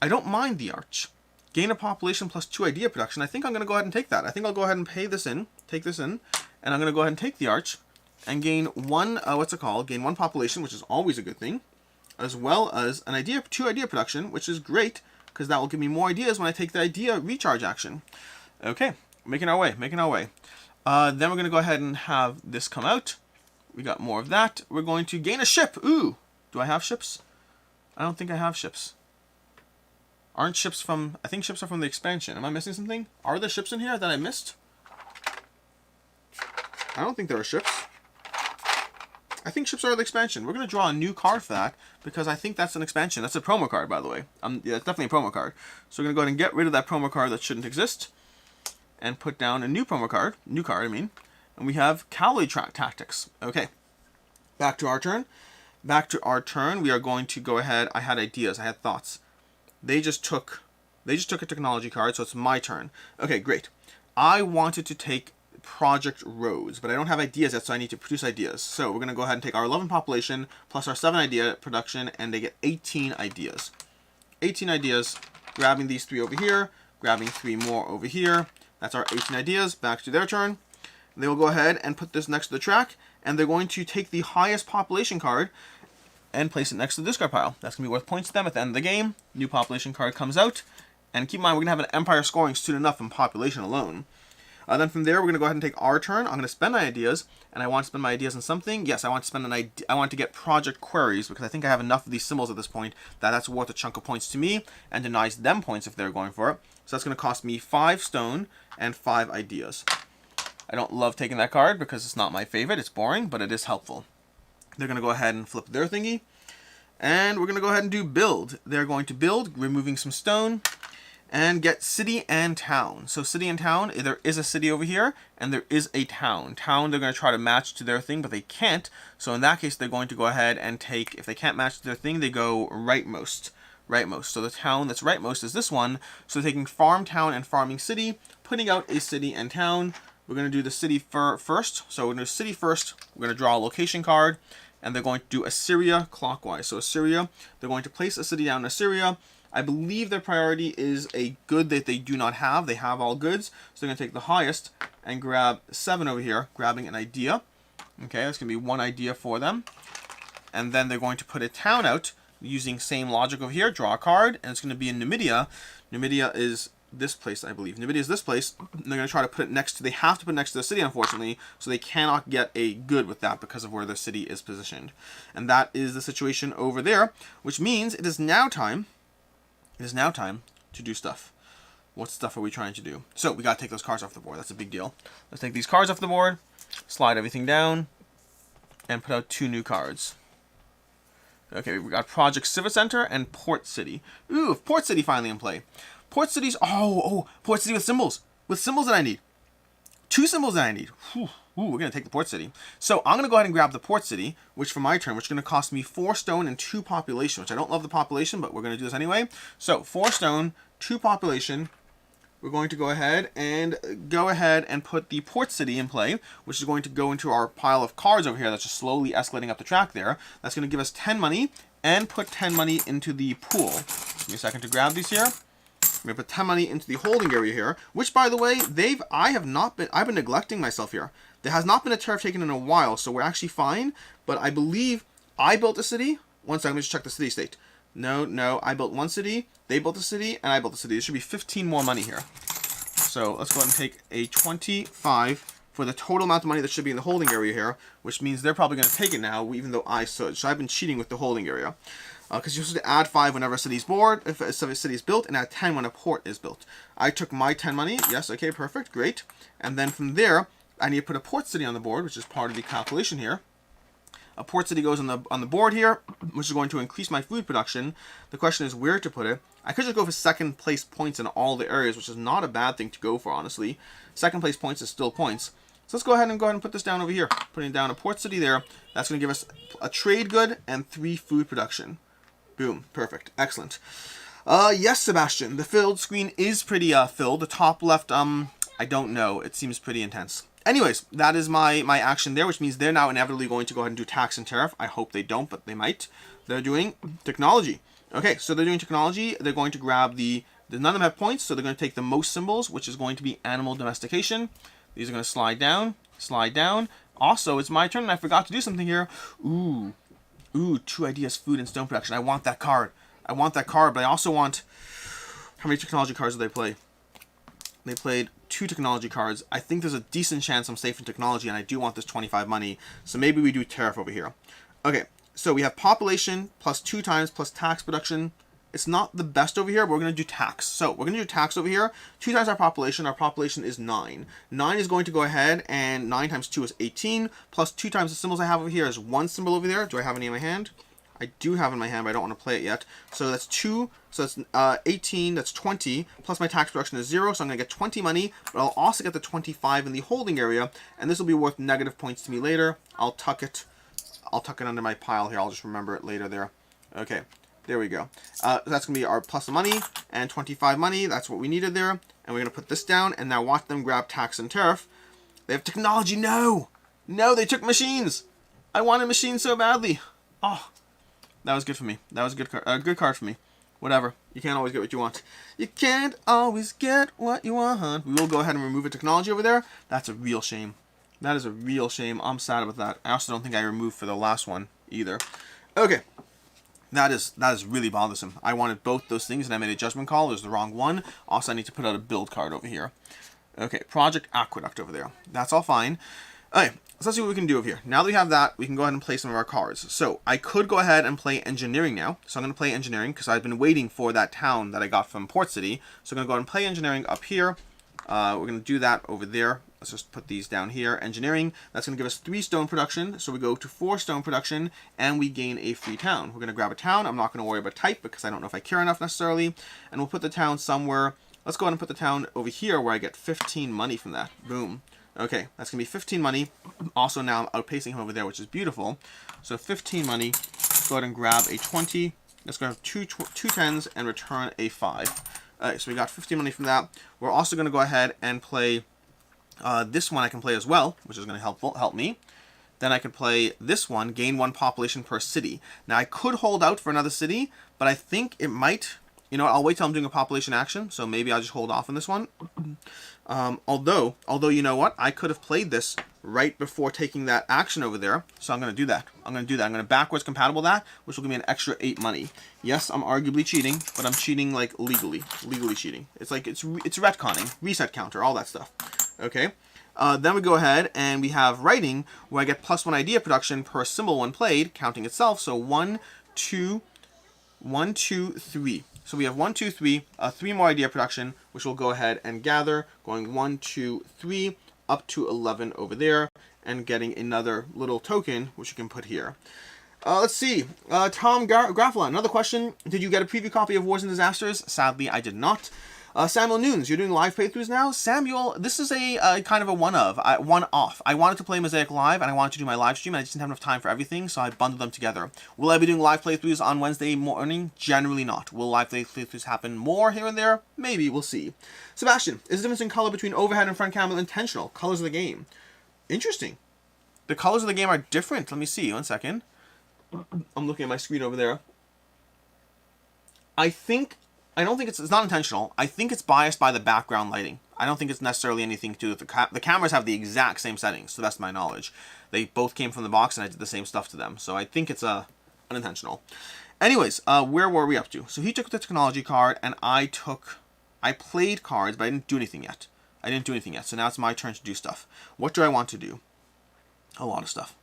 Speaker 1: I don't mind the arch. Gain a population plus 2 idea production. I think I'm going to go ahead and take that. I think I'll go ahead and pay this in, take this in, and I'm going to go ahead and take the arch and gain one, Gain 1 population, which is always a good thing, as well as an idea, 2 idea production, which is great because that will give me more ideas when I take the idea recharge action. Okay, making our way, making our way. Then we're going to go ahead and have this come out. We got more of that. We're going to gain a ship. Ooh, do I have ships? I don't think I have ships. Aren't ships from... I think ships are from the expansion. Am I missing something? Are there ships in here that I missed? I don't think there are ships. I think ships are the expansion. We're going to draw a new card for that because I think that's an expansion. That's a promo card, by the way. Yeah, it's definitely a promo card. So we're going to go ahead and get rid of that promo card that shouldn't exist and put down a new promo card. New card, I mean. And we have Cavalry Tactics. Okay. Back to our turn. Back to our turn. We are going to go ahead. I had ideas. I had thoughts. They just took a technology card, so it's my turn. Okay, great. I wanted to take Project Roads, but I don't have ideas yet, so I need to produce ideas. So we're going to go ahead and take our 11 population plus our 7 idea production, and they get 18 ideas. 18 ideas, grabbing these 3 over here, grabbing 3 more over here. That's our 18 ideas. Back to their turn. They will go ahead and put this next to the track, and they're going to take the highest population card and place it next to the discard pile. That's going to be worth points to them at the end of the game. New population card comes out. And keep in mind, we're going to have an empire scoring soon enough in population alone. Then from there, we're going to go ahead and take our turn. I'm going to spend my ideas, and I want to spend my ideas on something. Yes, I want to spend an idea. I want to get project queries because I think I have enough of these symbols at this point that that's worth a chunk of points to me and denies them points if they're going for it. So that's going to cost me 5 stone and 5 ideas. I don't love taking that card because it's not my favorite. It's boring, but it is helpful. They're going to go ahead and flip their thingy. And we're going to go ahead and do build. They're going to build, removing some stone, and get city and town. So city and town, there is a city over here, and there is a town. Town, they're going to try to match to their thing, but they can't. So in that case, they're going to go ahead and take, if they can't match to their thing, they go rightmost. Rightmost. So the town that's rightmost is this one. So they're taking farm, town, and farming city, putting out a city and town. We're going to do the city first. So we're going to do city first. We're going to draw a location card. And they're going to do Assyria clockwise. So Assyria, they're going to place a city down in Assyria. I believe their priority is a good that they do not have. They have all goods. So they're going to take the highest and grab 7 over here, grabbing an idea. Okay, that's going to be 1 idea for them. And then they're going to put a town out using same logic over here. Draw a card, and it's going to be in Numidia. Numidia is this place, I believe. Numidia is this place. They're going to try to put it next to, they have to put it next to the city, unfortunately, so they cannot get a good with that because of where their city is positioned. And that is the situation over there, which means it is now time to do stuff. What stuff are we trying to do? So we got to take those cards off the board. That's a big deal. Let's take these cards off the board, slide everything down, and put out 2 new cards. Okay, we got Project Civic Center and Port City. Ooh, Port City finally in play. Port City's, Port City with symbols. With symbols that I need. 2 symbols that I need. Ooh, we're going to take the Port City. So I'm going to go ahead and grab the Port City, which for my turn, which is going to cost me 4 stone and 2 population, which I don't love the population, but we're going to do this anyway. So 4 stone, 2 population. We're going to go ahead and put the Port City in play, which is going to go into our pile of cards over here that's just slowly escalating up the track there. That's going to give us 10 money and put 10 money into the pool. Give me a second to grab these here. We're going to put 10 money into the holding area here, which, by the way, I've been neglecting myself here. There has not been a tariff taken in a while, so we're actually fine. But I believe I built a city. One second, let me just check the city state. No, I built 1 city, they built a city, and I built a city. There should be 15 more money here. So let's go ahead and take a 25 for the total amount of money that should be in the holding area here, which means they're probably going to take it now, even though I should. So I've been cheating with the holding area. Because you're supposed to add 5 whenever a city's board, if a city is built, and add 10 when a port is built. I took my 10 money. Yes, okay, perfect, great. And then from there, I need to put a port city on the board, which is part of the calculation here. A port city goes on the board here, which is going to increase my food production. The question is where to put it. I could just go for second place points in all the areas, which is not a bad thing to go for, honestly. Second place points is still points. So let's go ahead and put this down over here. Putting down a port city there. That's going to give us a trade good and 3 food production. Boom. Perfect. Excellent. Yes, Sebastian. The filled screen is pretty filled. The top left, I don't know. It seems pretty intense. Anyways, that is my action there, which means they're now inevitably going to go ahead and do tax and tariff. I hope they don't, but they might. They're doing technology. Okay, so they're doing technology. They're going to grab none of them have points, so they're going to take the most symbols, which is going to be animal domestication. These are going to slide down, slide down. Also, it's my turn, and I forgot to do something here. Ooh, 2 ideas, food and stone production. I want that card. I want that card, but I also want... How many technology cards did they play? They played 2 technology cards. I think there's a decent chance I'm safe in technology, and I do want this 25 money. So maybe we do tariff over here. Okay, so we have population plus 2 times plus tax production. It's not the best over here, but we're going to do tax. So we're going to do tax over here. 2 times our population. Our population is 9. 9 is going to go ahead, and 9 times 2 is 18. Plus 2 times the symbols I have over here is 1 symbol over there. Do I have any in my hand? I do have in my hand, but I don't want to play it yet. So that's 2, so that's 18, that's 20, plus my tax production is 0, so I'm going to get 20 money, but I'll also get the 25 in the holding area, and this will be worth negative points to me later. I'll tuck it under my pile here. I'll just remember it later there. Okay, there we go. That's going to be our plus money, and 25 money, that's what we needed there. And we're going to put this down, and now watch them grab tax and tariff. They have technology. No, they took machines. I wanted machines so badly. Oh. That was good for me. That was a good card for me. Whatever. You can't always get what you want. You can't always get what you want. We will go ahead and remove a technology over there. That's a real shame. That is a real shame. I'm sad about that. I also don't think I removed for the last one either. Okay. That is really bothersome. I wanted both those things and I made a judgment call. It was the wrong one. Also, I need to put out a build card over here. Okay. Project Aqueduct over there. That's all fine. Okay. So let's see what we can do over here. Now that we have that, we can go ahead and play some of our cards. So I could go ahead and play engineering now. So I'm going to play engineering because I've been waiting for that town that I got from Port City. So I'm going to go ahead and play engineering up here. We're going to do that over there. Let's just put these down here. Engineering, that's going to give us 3 stone production. So we go to 4 stone production and we gain a free town. We're going to grab a town. I'm not going to worry about type because I don't know if I care enough necessarily. And we'll put the town somewhere. Let's go ahead and put the town over here where I get 15 money from that. Boom. Okay, that's going to be 15 money. Also now I'm outpacing him over there, which is beautiful. So 15 money. Let's go ahead and grab a 20. Let's grab two 10s and return a 5. Alright, so we got 15 money from that. We're also going to go ahead and play this one I can play as well, which is going to help me. Then I can play this one, gain 1 population per city. Now I could hold out for another city, but I think it might... You know what, I'll wait till I'm doing a population action, so maybe I'll just hold off on this one. Although, you know what, I could have played this right before taking that action over there, so I'm going to do that. I'm going to backwards compatible that, which will give me an extra 8 money. Yes, I'm arguably cheating, but I'm cheating, like, legally cheating. It's like, it's retconning, reset counter, all that stuff. Okay, then we go ahead and we have writing, where I get +1 idea production per symbol when played, counting itself, so 1, 2, 3. So we have 1, 2, 3, 3 more idea production, which we'll go ahead and gather, going 1, 2, 3, up to 11 over there, and getting another little token, which you can put here. Let's see. Tom Graffala, another question. Did you get a preview copy of Wars and Disasters? Sadly, I did not. Samuel Nunes, you're doing live playthroughs now? Samuel, this is a kind of a one-off. I wanted to play Mosaic live, and I wanted to do my live stream, and I just didn't have enough time for everything, so I bundled them together. Will I be doing live playthroughs on Wednesday morning? Generally not. Will live playthroughs happen more here and there? Maybe, we'll see. Sebastian, is the difference in color between overhead and front camera intentional? Colors of the game. Interesting. The colors of the game are different. Let me see, 1 second. I'm looking at my screen over there. I don't think it's not intentional. I think it's biased by the background lighting. I don't think it's necessarily anything to do with the cameras have the exact same settings, to the best of my knowledge. They both came from the box and I did the same stuff to them. So I think it's unintentional. Anyways, where were we up to? So he took the technology card and I played cards, but I didn't do anything yet. So now it's my turn to do stuff. What do I want to do? A lot of stuff.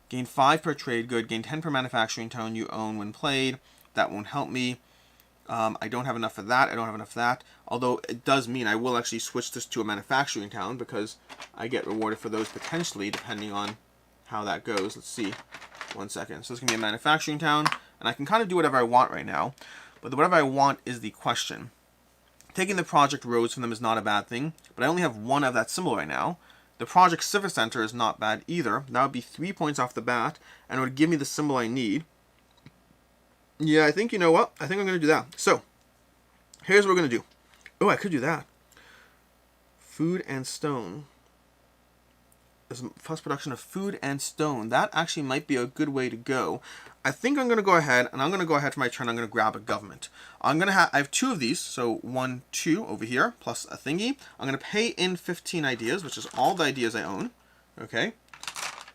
Speaker 1: Gain 5 per trade good, gain 10 per manufacturing tone you own when played. That won't help me. I don't have enough for that. I don't have enough for that. Although it does mean I will actually switch this to a manufacturing town because I get rewarded for those potentially depending on how that goes. Let's see. 1 second. So it's going to be a manufacturing town. And I can kind of do whatever I want right now. But whatever I want is the question. Taking the project roads from them is not a bad thing. But I only have one of that symbol right now. The project civic center is not bad either. That would be 3 points off the bat. And it would give me the symbol I need. Yeah, I think, you know what? I think I'm going to do that. So, here's what we're going to do. Oh, I could do that. Food and stone. There's plus production of food and stone. That actually might be a good way to go. I think I'm going to go ahead, and I'm going to go ahead for my turn. I'm going to grab a government. I have 2 of these. So, 1, 2 over here, plus a thingy. I'm going to pay in 15 ideas, which is all the ideas I own. Okay.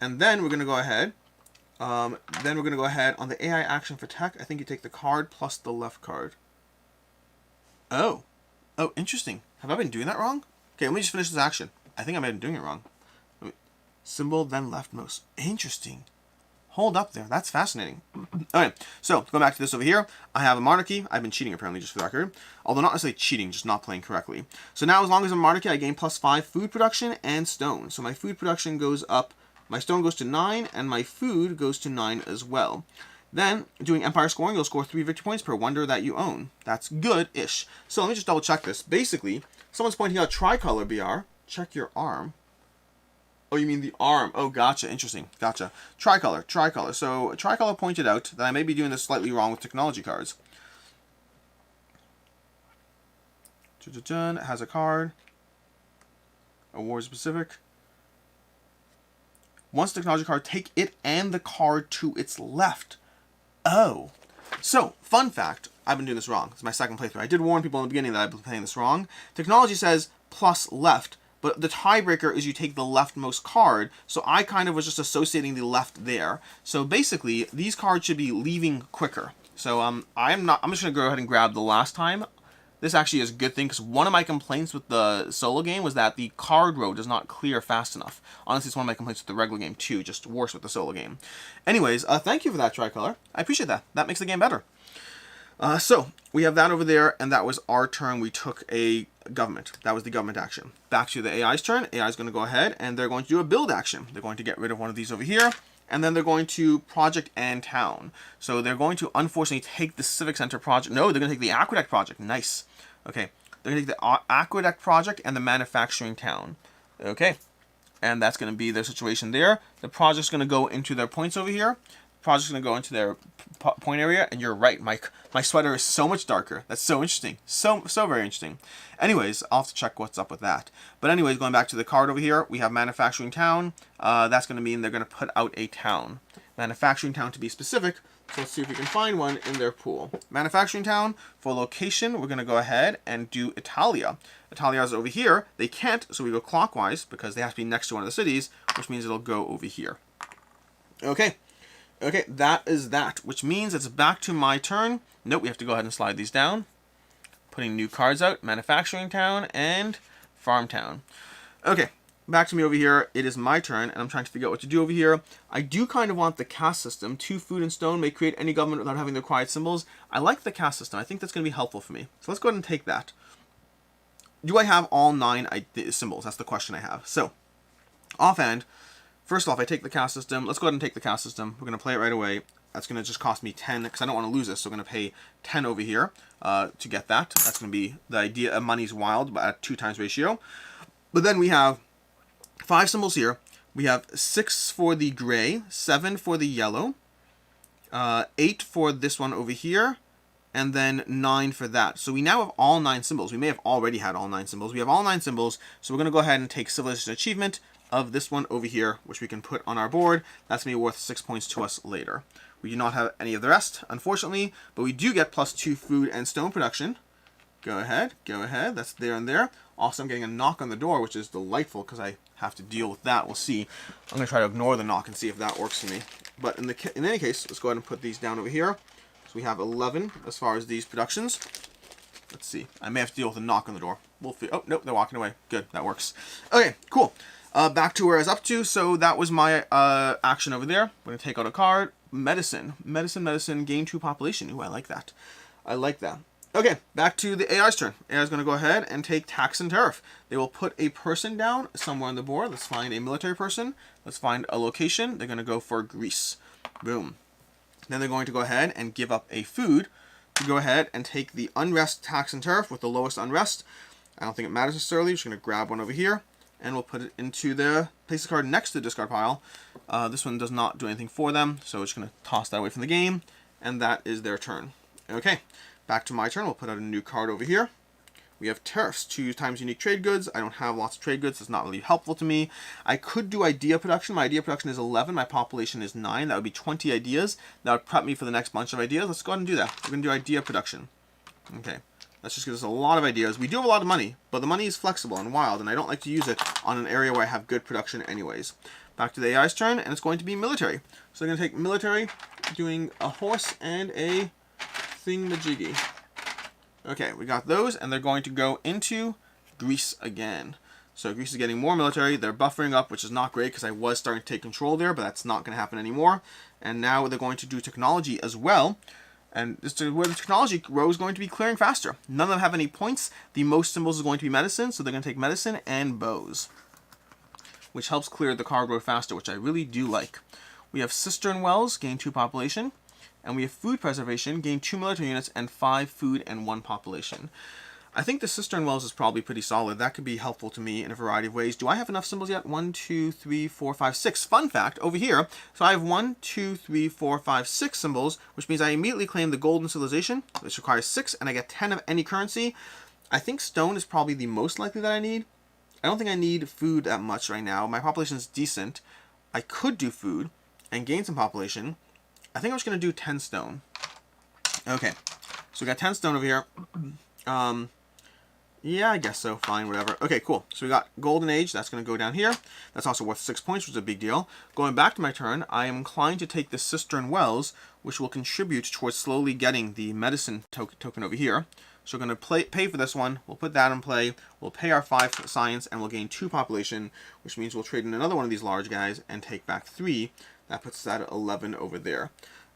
Speaker 1: And then we're going to go ahead. Then we're going to go ahead on the AI action for tech. I think you take the card plus the left card. Oh, interesting. Have I been doing that wrong? Okay, let me just finish this action. I think I might have been doing it wrong. Symbol, then leftmost. Interesting. Hold up there. That's fascinating. Okay, so going back to this over here, I have a monarchy. I've been cheating apparently, just for the record. Although not necessarily cheating, just not playing correctly. So now as long as I'm a monarchy, I gain +5 food production and stone. So my food production goes up. My stone goes to 9, and my food goes to 9 as well. Then, doing empire scoring, you'll score 3 victory points per wonder that you own. That's good-ish. So let me just double check this. Basically, someone's pointing out tricolor BR. Check your arm. Oh, you mean the arm. Oh, gotcha. Interesting. Gotcha. Tricolor. So, tricolor pointed out that I may be doing this slightly wrong with technology cards. It has a card. Award specific. Once the technology card, take it and the card to its left. Oh. So, fun fact. I've been doing this wrong. It's my second playthrough. I did warn people in the beginning that I've been playing this wrong. Technology says plus left. But the tiebreaker is you take the leftmost card, so I kind of was just associating the left there. So basically, these cards should be leaving quicker. So I'm just going to go ahead and grab the last time. This actually is a good thing, because one of my complaints with the solo game was that the card row does not clear fast enough. Honestly, it's one of my complaints with the regular game too, just worse with the solo game. Anyways, thank you for that, Tricolor. I appreciate that. That makes the game better. So, we have that over there, and that was our turn. We took a government. That was the government action. Back to the AI's turn. AI is going to go ahead, and they're going to do a build action. They're going to get rid of one of these over here, and then they're going to project and town. So, they're going to, unfortunately, take the civic center project. No, they're going to take the aqueduct project. Nice. Okay. They're going to take the aqueduct project and the manufacturing town. Okay. And that's going to be their situation there. The project's going to go into their points over here. Project's going to go into their point area, and you're right, Mike. My sweater is so much darker. That's so interesting. So very interesting. Anyways, I'll have to check what's up with that. But anyways, going back to the card over here, we have manufacturing town. That's going to mean they're going to put out a town. Manufacturing town to be specific. So let's see if we can find one in their pool. Manufacturing town, for location, we're going to go ahead and do Italia. Italia is over here. They can't, so we go clockwise, because they have to be next to one of the cities, which means it'll go over here. Okay. Okay, that is that, which means it's back to my turn. Nope, we have to go ahead and slide these down. Putting new cards out. Manufacturing town and farm town. Okay, back to me over here. It is my turn, and I'm trying to figure out what to do over here. I do kind of want the caste system. 2 food and stone may create any government without having the required symbols. I like the caste system. I think that's going to be helpful for me. So let's go ahead and take that. Do I have all 9 symbols? That's the question I have. So, offhand, first off, I take the caste system. Let's go ahead and take the caste system. We're going to play it right away. That's going to just cost me 10, because I don't want to lose this. So we're going to pay 10 over here to get that. That's going to be the idea of money's wild, but at 2 times ratio. But then we have 5 symbols here. We have 6 for the gray, 7 for the yellow, 8 for this one over here, and then 9 for that. So we now have all 9 symbols. We may have already had all 9 symbols. We have all 9 symbols, so we're going to go ahead and take Civilization Achievement of this one over here, which we can put on our board. That's going to be worth 6 points to us later. We do not have any of the rest, unfortunately, but we do get +2 food and stone production. Go ahead. That's there and there. Also, I'm getting a knock on the door, which is delightful because I have to deal with that. We'll see. I'm going to try to ignore the knock and see if that works for me. But in any case, let's go ahead and put these down over here. So we have 11 as far as these productions. Let's see. I may have to deal with a knock on the door. We'll see. Oh, nope, they're walking away. Good, that works. Okay, cool. Back to where I was up to. So that was my action over there. I'm going to take out a card. Medicine, gain 2 population. Ooh, I like that. Okay, back to the AI's turn. AI is going to go ahead and take tax and tariff. They will put a person down somewhere on the board. Let's find a military person. Let's find a location. They're going to go for Greece. Boom. Then they're going to go ahead and give up a food to go ahead and take the unrest, tax, and tariff with the lowest unrest. I don't think it matters necessarily. I'm just going to grab one over here, and we'll put it into the place the card next to the discard pile. This one does not do anything for them, so we're just going to toss that away from the game, and that is their turn. Okay. Back to my turn, we'll put out a new card over here. We have tariffs, 2 times unique trade goods. I don't have lots of trade goods, so it's not really helpful to me. I could do idea production. My idea production is 11, my population is 9. That would be 20 ideas. That would prep me for the next bunch of ideas. Let's go ahead and do that. We're going to do idea production. Okay, that's just gives us a lot of ideas. We do have a lot of money, but the money is flexible and wild, and I don't like to use it on an area where I have good production anyways. Back to the AI's turn, and it's going to be military. So they're going to take military, doing a horse and a thingamajiggy. Okay, we got those, and they're going to go into Greece again. So Greece is getting more military. They're buffering up, which is not great because I was starting to take control there, but that's not going to happen anymore. And now they're going to do technology as well. And this is where the technology row is going to be clearing faster. None of them have any points. The most symbols is going to be medicine, so they're going to take medicine and bows, which helps clear the card row faster, which I really do like. We have cistern wells, gain 2 population. And we have food preservation, gain 2 military units and 5 food and 1 population. I think the cistern wells is probably pretty solid. That could be helpful to me in a variety of ways. Do I have enough symbols yet? 1, 2, 3, 4, 5, 6. Fun fact, over here. So I have 1, 2, 3, 4, 5, 6 symbols, which means I immediately claim the golden civilization, which requires 6, and I get 10 of any currency. I think stone is probably the most likely that I need. I don't think I need food that much right now. My population is decent. I could do food and gain some population. I think I'm just going to do 10 stone. Okay, so we got 10 stone over here. Yeah, I guess so. Fine, whatever. Okay, cool. So we got Golden Age. That's going to go down here. That's also worth 6 points, which is a big deal. Going back to my turn, I am inclined to take the Cistern Wells, which will contribute towards slowly getting the medicine token over here. So we're going to pay for this one. We'll put that in play. We'll pay our 5 science, and we'll gain 2 population, which means we'll trade in another one of these large guys and take back 3. That puts us at 11 over there.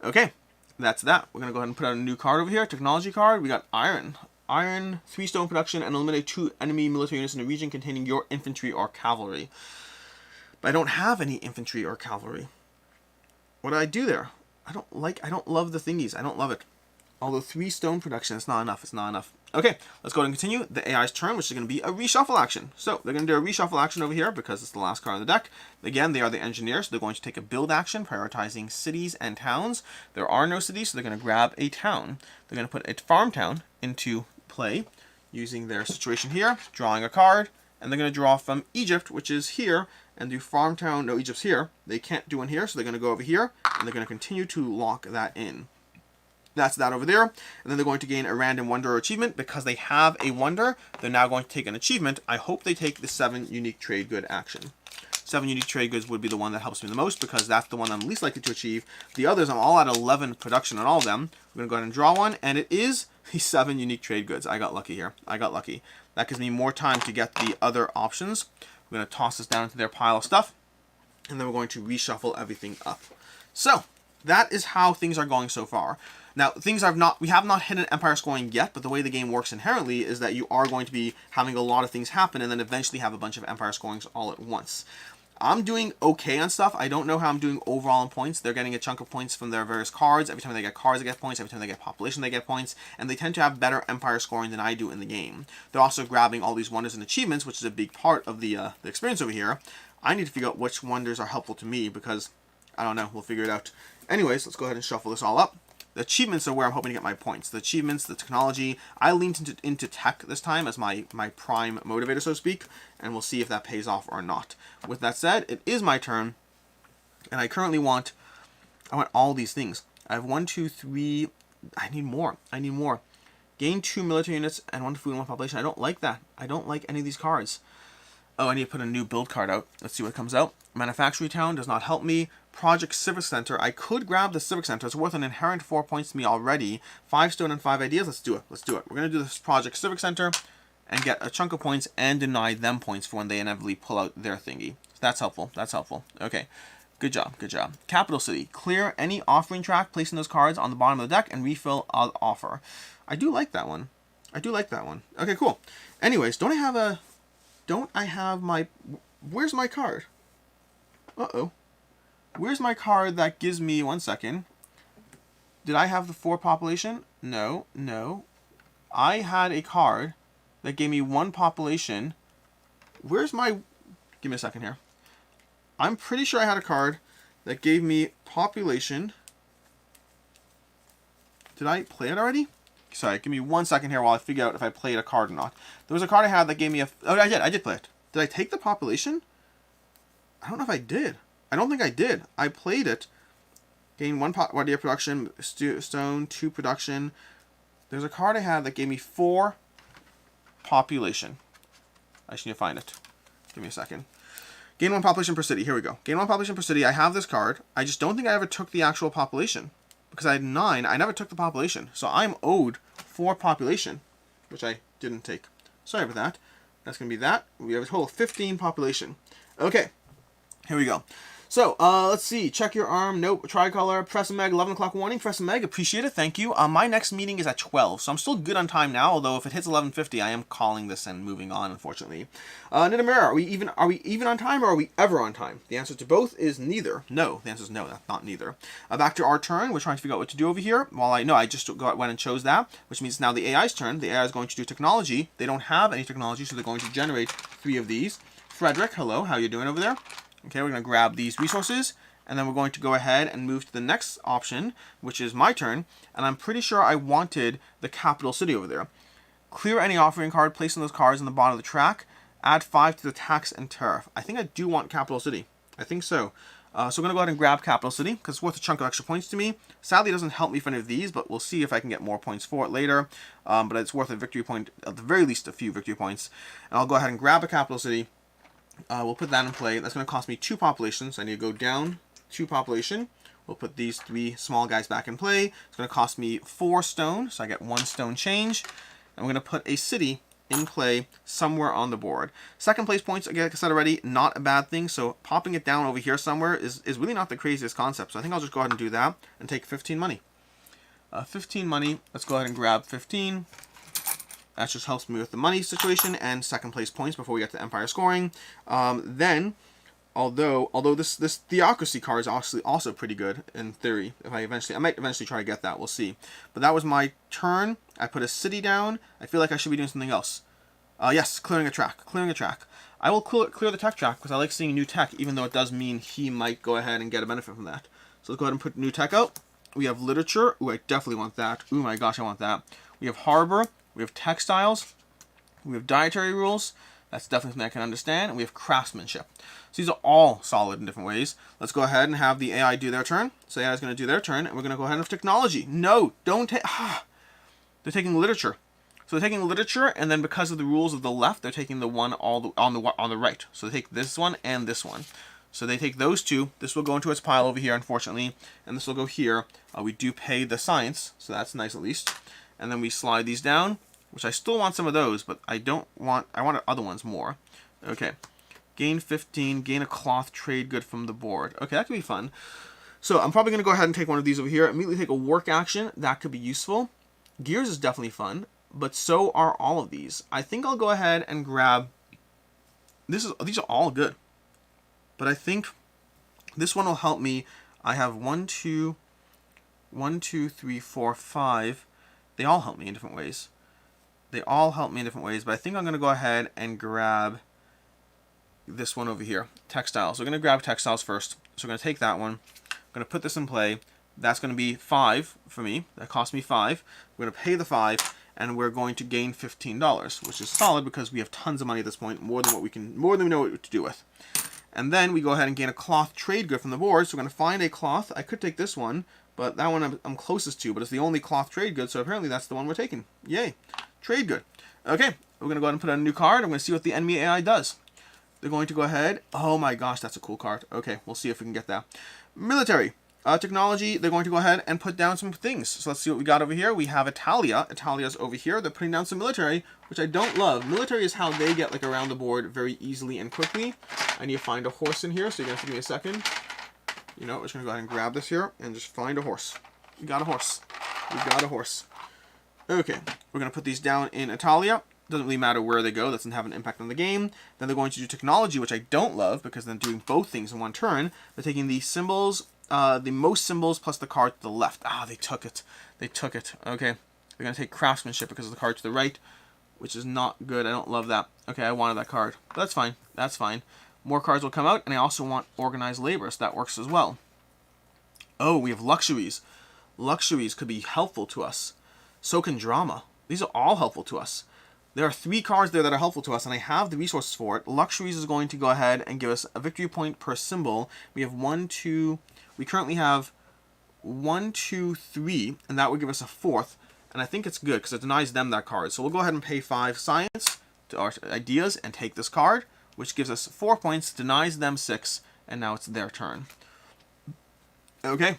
Speaker 1: Okay, that's that. We're going to go ahead and put out a new card over here. Technology card. We got Iron. Iron, 3 stone production, and eliminate 2 enemy military units in a region containing your infantry or cavalry. But I don't have any infantry or cavalry. What do I do there? I don't love the thingies. I don't love it. Although 3 stone production, it's not enough. It's not enough. Okay, let's go ahead and continue the AI's turn, which is going to be a reshuffle action. So they're going to do a reshuffle action over here because it's the last card on the deck. Again, they are the engineers, so they're going to take a build action, prioritizing cities and towns. There are no cities, so they're going to grab a town. They're going to put a farm town into play using their situation here, drawing a card, and they're going to draw from Egypt, which is here, and do farm town. No, Egypt's here. They can't do one here, so they're going to go over here, and they're going to continue to lock that in. That's that over there. And then they're going to gain a random wonder or achievement. Because they have a wonder, they're now going to take an achievement. I hope they take the 7 unique trade good action. 7 unique trade goods would be the one that helps me the most because that's the one I'm least likely to achieve. The others, I'm all at 11 production on all of them. We're going to go ahead and draw one, and it is the 7 unique trade goods. I got lucky here. I got lucky. That gives me more time to get the other options. We're going to toss this down into their pile of stuff, and then we're going to reshuffle everything up. So, that is how things are going so far. Now, we have not hit an empire scoring yet, but the way the game works inherently is that you are going to be having a lot of things happen and then eventually have a bunch of empire scorings all at once. I'm doing okay on stuff. I don't know how I'm doing overall in points. They're getting a chunk of points from their various cards. Every time they get cards, they get points. Every time they get population, they get points. And they tend to have better empire scoring than I do in the game. They're also grabbing all these wonders and achievements, which is a big part of the experience over here. I need to figure out which wonders are helpful to me because, I don't know, we'll figure it out. Anyways, let's go ahead and shuffle this all up. The achievements are where I'm hoping to get my points. The achievements, the technology. I leaned into tech this time as my prime motivator, so to speak, and we'll see if that pays off or not. With that said, it is my turn, and I currently want all these things. I have 1, 2, 3. I need more. I need more. Gain 2 military units and 1 food and 1 population. I don't like that. I don't like any of these cards. Oh, I need to put a new build card out. Let's see what comes out. Manufacturing Town does not help me. Project Civic Center. I could grab the Civic Center. It's worth an inherent 4 points to me already. 5 stone and 5 ideas. Let's do it. Let's do it. We're going to do this Project Civic Center and get a chunk of points and deny them points for when they inevitably pull out their thingy. So that's helpful. That's helpful. Okay. Good job, good job. Capital City. Clear any offering track, placing those cards on the bottom of the deck, and refill offer. I do like that one. I do like that one. Okay, cool. Anyways, don't I have my... Where's my card? Uh-oh. Where's my card that gives me... One second. Did I have the 4 population? No, no. I had a card that gave me 1 population. Where's my... Give me a second here. I'm pretty sure I had a card that gave me population. Did I play it already? Sorry, give me 1 second here while I figure out if I played a card or not. There was a card I had that gave me a... Oh, I did play it. Did I take the population? I don't know if I did. I don't think I did. I played it. Gain 1 idea production, stone, 2 production. There's a card I had that gave me 4 population. I just need to find it. Give me a second. Gain 1 population per city. Here we go. Gain 1 population per city. I have this card. I just don't think I ever took the actual population. Because I had 9, I never took the population. So I'm owed 4 population, which I didn't take. Sorry about that. That's going to be that. We have a total of 15 population. Okay. Here we go. So, let's see. Check your arm. Nope. Tricolor. Press a meg. 11 o'clock warning. Press a meg. Appreciate it. Thank you. My next meeting is at 12. So I'm still good on time now. Although if it hits 11:50, I am calling this and moving on, unfortunately. Nidamura, are we even on time or are we ever on time? The answer to both is neither. No. The answer is no. That's not neither. Back to our turn. We're trying to figure out what to do over here. I just went and chose that, which means now the AI's turn. The AI is going to do technology. They don't have any technology, so they're going to generate 3 of these. Frederick, hello. How you doing over there? Okay, we're going to grab these resources, and then we're going to go ahead and move to the next option, which is my turn, and I'm pretty sure I wanted the capital city over there. Clear any offering card, placing those cards on the bottom of the track, add 5 to the tax and tariff. I think I do want capital city. I think so. So we're going to go ahead and grab capital city, because it's worth a chunk of extra points to me. Sadly, it doesn't help me for any of these, but we'll see if I can get more points for it later. But it's worth a victory point, at the very least a few victory points. And I'll go ahead and grab a capital city. We'll put that in play. That's going to cost me 2 populations. So I need to go down 2 population. We'll put these 3 small guys back in play. It's going to cost me 4 stone, so I get 1 stone change. And we're going to put a city in play somewhere on the board. Second place points, again, like I said already, not a bad thing. So popping it down over here somewhere is really not the craziest concept. So I think I'll just go ahead and do that and take 15 money. 15 money. Let's go ahead and grab 15. That just helps me with the money situation and second place points before we get to empire scoring. Then, although this theocracy card is also pretty good in theory. I might eventually try to get that. We'll see. But that was my turn. I put a city down. I feel like I should be doing something else. Yes, clearing a track. Clearing a track. I will clear the tech track because I like seeing new tech, even though it does mean he might go ahead and get a benefit from that. So let's go ahead and put new tech out. We have literature. Ooh, I definitely want that. Ooh, my gosh, I want that. We have harbor. We have textiles, we have dietary rules, that's definitely something I can understand, and we have craftsmanship. So these are all solid in different ways. Let's go ahead and have the AI do their turn. So the AI is going to do their turn, and we're going to go ahead and have technology. No, don't take... They're taking literature. So they're taking literature, and then because of the rules of the left, they're taking the one on the right. So they take this one and this one. So they take those 2. This will go into its pile over here, unfortunately, and this will go here. We do pay the science, so that's nice at least. And then we slide these down, which I still want some of those, but I want other ones more. Okay. Gain 15, gain a cloth trade good from the board. Okay, that could be fun. So I'm probably going to go ahead and take one of these over here. Immediately take a work action. That could be useful. Gears is definitely fun, but so are all of these. I think I'll go ahead and grab... These are all good. But I think this one will help me. I have 1, 2, 3, 4, 5. They all help me in different ways. But I think I'm going to go ahead and grab this one over here, textiles. So we're going to grab textiles first. So we're going to take that one. I'm going to put this in play. That's going to be 5 for me. That cost me 5. We're going to pay the 5, and we're going to gain $15, which is solid because we have tons of money at this point, more than we know what to do with. And then we go ahead and gain a cloth trade good from the board. So we're going to find a cloth. I could take this one, but that one I'm closest to, but it's the only cloth trade good, so apparently that's the one we're taking. Yay. Trade good. Okay, we're going to go ahead and put on a new card. I'm going to see what the enemy AI does. They're going to go ahead. Oh my gosh, that's a cool card. Okay, we'll see if we can get that. Military. Technology, they're going to go ahead and put down some things. So let's see what we got over here. We have Italia. Italia's over here. They're putting down some military, which I don't love. Military is how they get around the board very easily and quickly. I need to find a horse in here, so you're going to have to give me a second. You know, we're just going to go ahead and grab this here and just find a horse. We got a horse. We got a horse. Okay, we're going to put these down in Italia. Doesn't really matter where they go. That doesn't have an impact on the game. Then they're going to do technology, which I don't love because they're doing both things in one turn. They're taking the symbols, the most symbols plus the card to the left. Ah, they took it. They took it. Okay, they're going to take craftsmanship because of the card to the right, which is not good. I don't love that. Okay, I wanted that card. But that's fine. That's fine. More cards will come out, and I also want organized labor, so that works as well. Oh, we have luxuries. Luxuries could be helpful to us. So can drama. These are all helpful to us. There are 3 cards there that are helpful to us, and I have the resources for it. Luxuries is going to go ahead and give us a victory point per symbol. We have 1, 2... We currently have 1, 2, 3, and that would give us a 4th. And I think it's good because it denies them that card. So we'll go ahead and pay 5 science to our ideas and take this card, which gives us 4 points, denies them 6, and now it's their turn. Okay.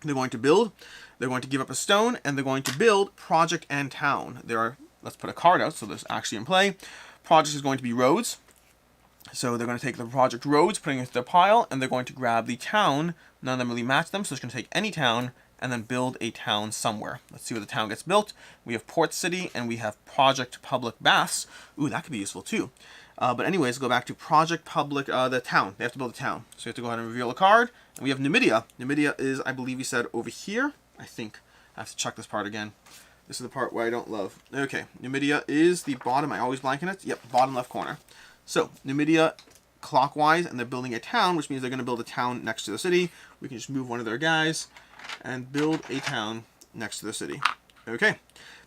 Speaker 1: They're going to build. They're going to give up a stone, and they're going to build project and town. There are... Let's put a card out so there's actually in play. Project is going to be roads. So they're going to take the project roads, putting it into their pile, and they're going to grab the town. None of them really match them, so it's going to take any town and then build a town somewhere. Let's see where the town gets built. We have Port City, and we have Project Public Baths. Ooh, that could be useful too. But anyways, go back to Project Public, the town. They have to build a town. So you have to go ahead and reveal a card. And we have Numidia. Numidia is, I believe you said, over here. I think. I have to check this part again. This is the part where I don't love. Okay, Numidia is the bottom. I always blank in it. Yep, bottom left corner. So, Numidia clockwise, and they're building a town, which means they're going to build a town next to the city. We can just move one of their guys and build a town next to the city. Okay,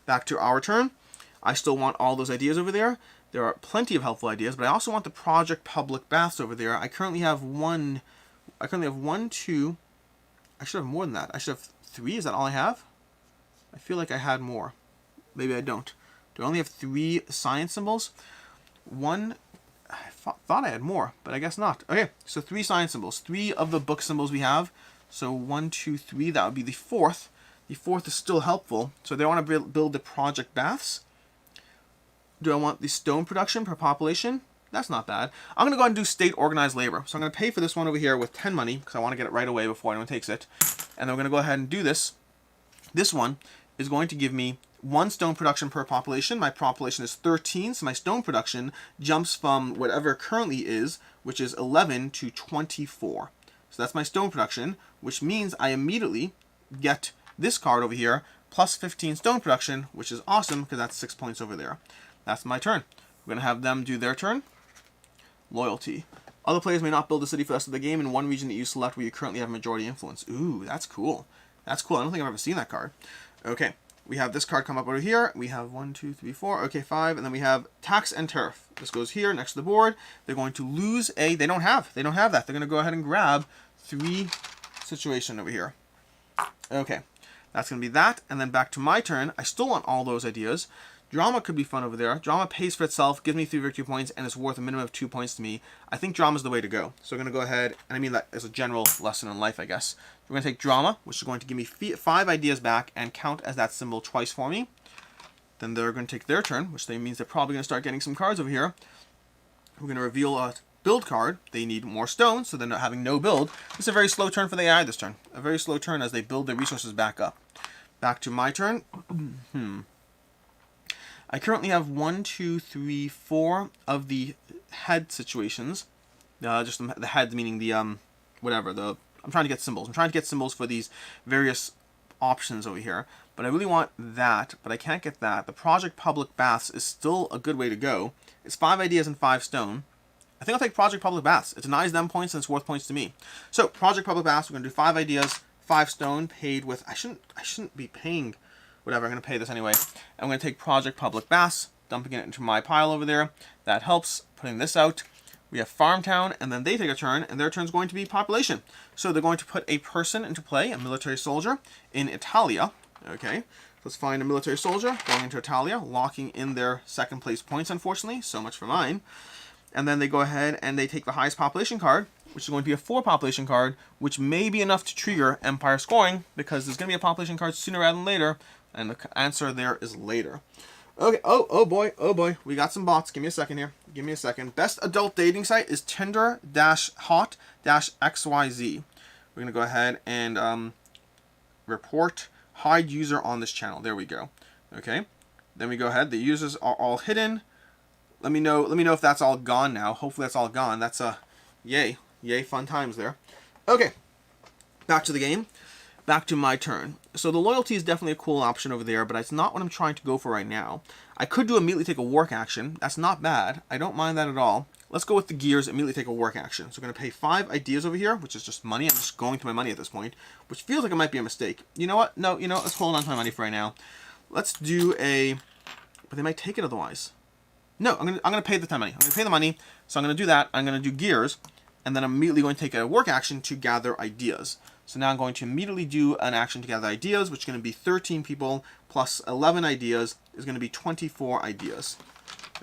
Speaker 1: back to our turn. I still want all those ideas over there. There are plenty of helpful ideas, but I also want the Project Public Baths over there. I currently have 1, 2. I should have more than that. I should have 3. Is that all I have? I feel like I had more. Maybe I don't. Do I only have 3 science symbols? 1, I thought I had more, but I guess not. Okay, so 3 science symbols. 3 of the book symbols we have. So 1, 2, 3, that would be the 4th. The 4th is still helpful. So they want to build the project baths. Do I want the stone production per population? That's not bad. I'm going to go ahead and do state organized labor. So I'm going to pay for this one over here with 10 money because I want to get it right away before anyone takes it. And then we're going to go ahead and do this. This one is going to give me 1 stone production per population. My population is 13, so my stone production jumps from whatever currently is, which is 11 to 24. So that's my stone production, which means I immediately get this card over here, plus 15 stone production, which is awesome because that's 6 points over there. That's my turn. We're going to have them do their turn. Loyalty. Other players may not build a city for the rest of the game in one region that you select where you currently have majority influence. Ooh, that's cool. That's cool. I don't think I've ever seen that card. Okay, we have this card come up over here. We have 1, 2, 3, 4. Okay, 5. And then we have tax and turf. This goes here next to the board. They're going to lose a... They don't have that. They're going to go ahead and grab 3 situation over here. Okay, that's going to be that. And then back to my turn. I still want all those ideas. Drama could be fun over there. Drama pays for itself, gives me 3 victory points, and it's worth a minimum of 2 points to me. I think drama is the way to go. So we're going to go ahead, and I mean that as a general lesson in life, I guess. We're going to take drama, which is going to give me 5 ideas back and count as that symbol twice for me. Then they're going to take their turn, which means they're probably going to start getting some cards over here. We're going to reveal a build card. They need more stones, so they're not having no build. It's a very slow turn for the AI this turn. A very slow turn as they build their resources back up. Back to my turn. I currently have 1, 2, 3, 4 of the head situations. Just the heads meaning the whatever. I'm trying to get symbols. I'm trying to get symbols for these various options over here. But I really want that, but I can't get that. The Project Public Baths is still a good way to go. It's 5 ideas and 5 stone. I think I'll take Project Public Baths. It denies them points and it's worth points to me. So Project Public Baths, we're gonna do 5 ideas, 5 stone, paid with. I shouldn't be paying. Whatever, I'm going to pay this anyway. I'm going to take Project Public Baths, dumping it into my pile over there. That helps. Putting this out. We have Farm Town, and then they take a turn, and their turn is going to be population. So they're going to put a person into play, a military soldier, in Italia. Okay, let's find a military soldier going into Italia, locking in their 2nd place points, unfortunately. So much for mine. And then they go ahead and they take the highest population card, which is going to be a 4 population card, which may be enough to trigger Empire scoring, because there's going to be a population card sooner rather than later. And the answer there is later. Okay, oh boy. We got some bots. Give me a second here. Give me a second. Best adult dating site is Tinder-hot-xyz. We're going to go ahead and report hide user on this channel. There we go. Okay. Then we go ahead. The users are all hidden. Let me know if that's all gone now. Hopefully that's all gone. That's yay. Yay, fun times there. Okay. Back to the game. Back to my turn. So the loyalty is definitely a cool option over there, but it's not what I'm trying to go for right now. I could do immediately take a work action. That's not bad. I don't mind that at all. Let's go with the gears, immediately take a work action. So we're going to pay 5 ideas over here, which is just money. I'm just going to my money at this point, which feels like it might be a mistake. You know what? No, let's hold on to my money for right now. Let's do a... But they might take it otherwise. No, I'm gonna pay the 10 money. I'm going to pay the money, so I'm going to do that. I'm going to do gears, and then I'm immediately going to take a work action to gather ideas. So now I'm going to immediately do an action to gather ideas, which is going to be 13 people plus 11 ideas is going to be 24 ideas.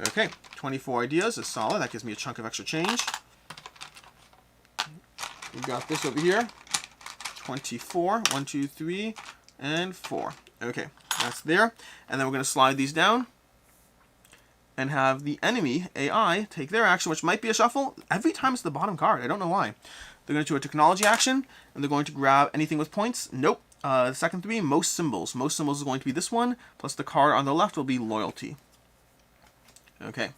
Speaker 1: Okay, 24 ideas is solid. That gives me a chunk of extra change. We've got this over here. 24. 1, 2, 3, and 4. Okay, that's there. And then we're going to slide these down and have the enemy AI take their action, which might be a shuffle. Every time it's the bottom card. I don't know why. They're going to do a technology action, and they're going to grab anything with points. Nope. The second 3, most symbols. Most symbols is going to be this one, plus the card on the left will be loyalty. Okay.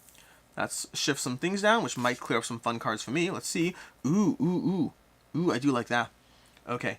Speaker 1: Let's shift some things down, which might clear up some fun cards for me. Let's see. Ooh, ooh, ooh. Ooh, I do like that. Okay.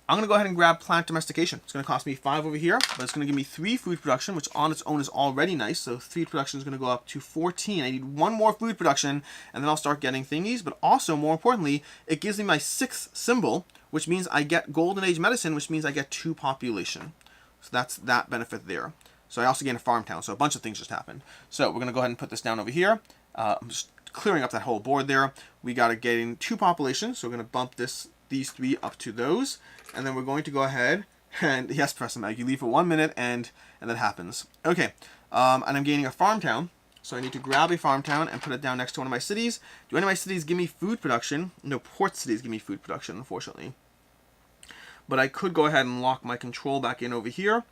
Speaker 1: I'm going to go ahead and grab plant domestication. It's going to cost me 5 over here, but it's going to give me 3 food production, which on its own is already nice. So food production is going to go up to 14. I need 1 more food production, and then I'll start getting thingies. But also, more importantly, it gives me my 6th symbol, which means I get Golden Age medicine, which means I get 2 population. So that's that benefit there. So I also gain a farm town. So a bunch of things just happened. So we're going to go ahead and put this down over here. I'm just clearing up that whole board there. We got to gain 2 population. So we're going to bump these 3 up to those. And then we're going to go ahead and, yes, press them out. You leave for 1 minute and that happens. Okay, and I'm gaining a farm town. So I need to grab a farm town and put it down next to one of my cities. Do any of my cities give me food production? No, port cities give me food production, unfortunately. But I could go ahead and lock my control back in over here.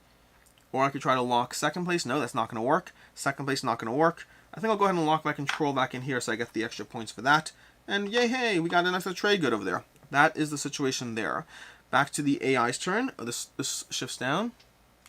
Speaker 1: Or I could try to lock second place. No, that's not going to work. Second place, not going to work. I think I'll go ahead and lock my control back in here so I get the extra points for that. And yay, hey, we got an extra trade good over there. That is the situation there. Back to the AI's turn. Oh, this shifts down.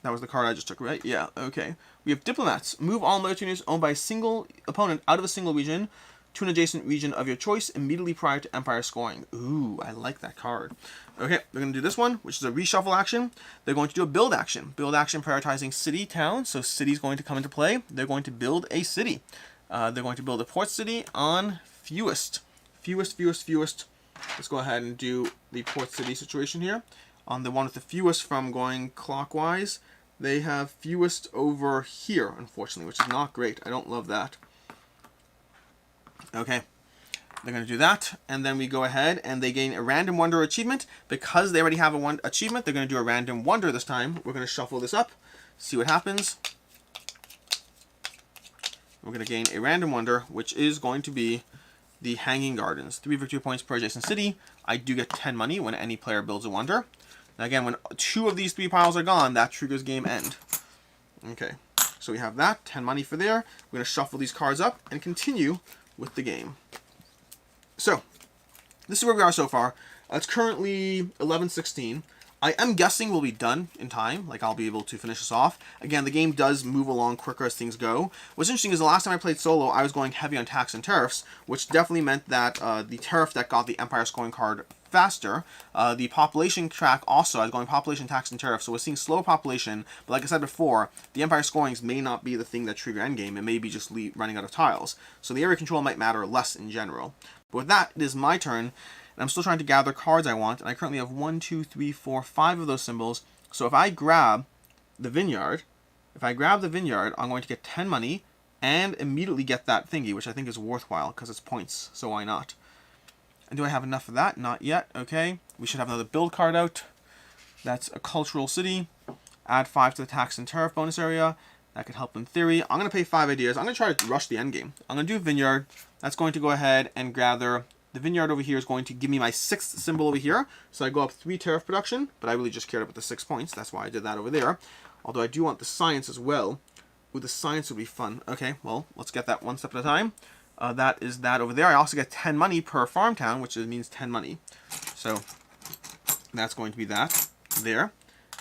Speaker 1: That was the card I just took, right? Yeah, okay. We have diplomats. Move all military units owned by a single opponent out of a single region to an adjacent region of your choice immediately prior to empire scoring. Ooh, I like that card. Okay, they're going to do this one, which is a reshuffle action. They're going to do a build action. Build action prioritizing city, town. So city's going to come into play. They're going to build a city. They're going to build a port city on fewest. Fewest. Let's go ahead and do the port city situation here. On the one with the fewest from going clockwise, they have fewest over here, unfortunately, which is not great. I don't love that. Okay, they're going to do that, and then we go ahead and they gain a random wonder achievement. Because they already have a one achievement, they're going to do a random wonder this time. We're going to shuffle this up, see what happens. We're going to gain a random wonder, which is going to be the Hanging Gardens. 3 victory points per adjacent city. I do get 10 money when any player builds a wonder. Now again, when 2 of these 3 piles are gone, that triggers game end. Okay, so we have that, 10 money for there. We're going to shuffle these cards up and continue with the game. So, this is where we are so far. It's currently 11:16. I am guessing we'll be done in time, like I'll be able to finish this off. Again, the game does move along quicker as things go. What's interesting is the last time I played solo, I was going heavy on tax and tariffs, which definitely meant that the tariff deck got the Empire scoring card faster. The population track also, I was going population, tax, and tariff, so we're seeing slow population, but like I said before, the Empire scorings may not be the thing that trigger endgame, it may be just running out of tiles. So the area control might matter less in general. But with that, it is my turn. And I'm still trying to gather cards I want, and I currently have 1, 2, 3, 4, 5 of those symbols. So if I grab the vineyard, I'm going to get 10 money and immediately get that thingy, which I think is worthwhile because it's points, so why not? And do I have enough of that? Not yet. Okay, we should have another build card out. That's a cultural city. Add 5 to the tax and tariff bonus area. That could help in theory. I'm going to pay 5 ideas. I'm going to try to rush the end game. I'm going to do vineyard. That's going to go ahead and gather. The vineyard over here is going to give me my 6th symbol over here. So I go up 3 tariff production, but I really just cared about the 6 points. That's why I did that over there. Although I do want the science as well. Ooh, the science would be fun. Okay, well, let's get that one step at a time. That is that over there. I also get 10 money per farm town, which means 10 money. So That's going to be that there.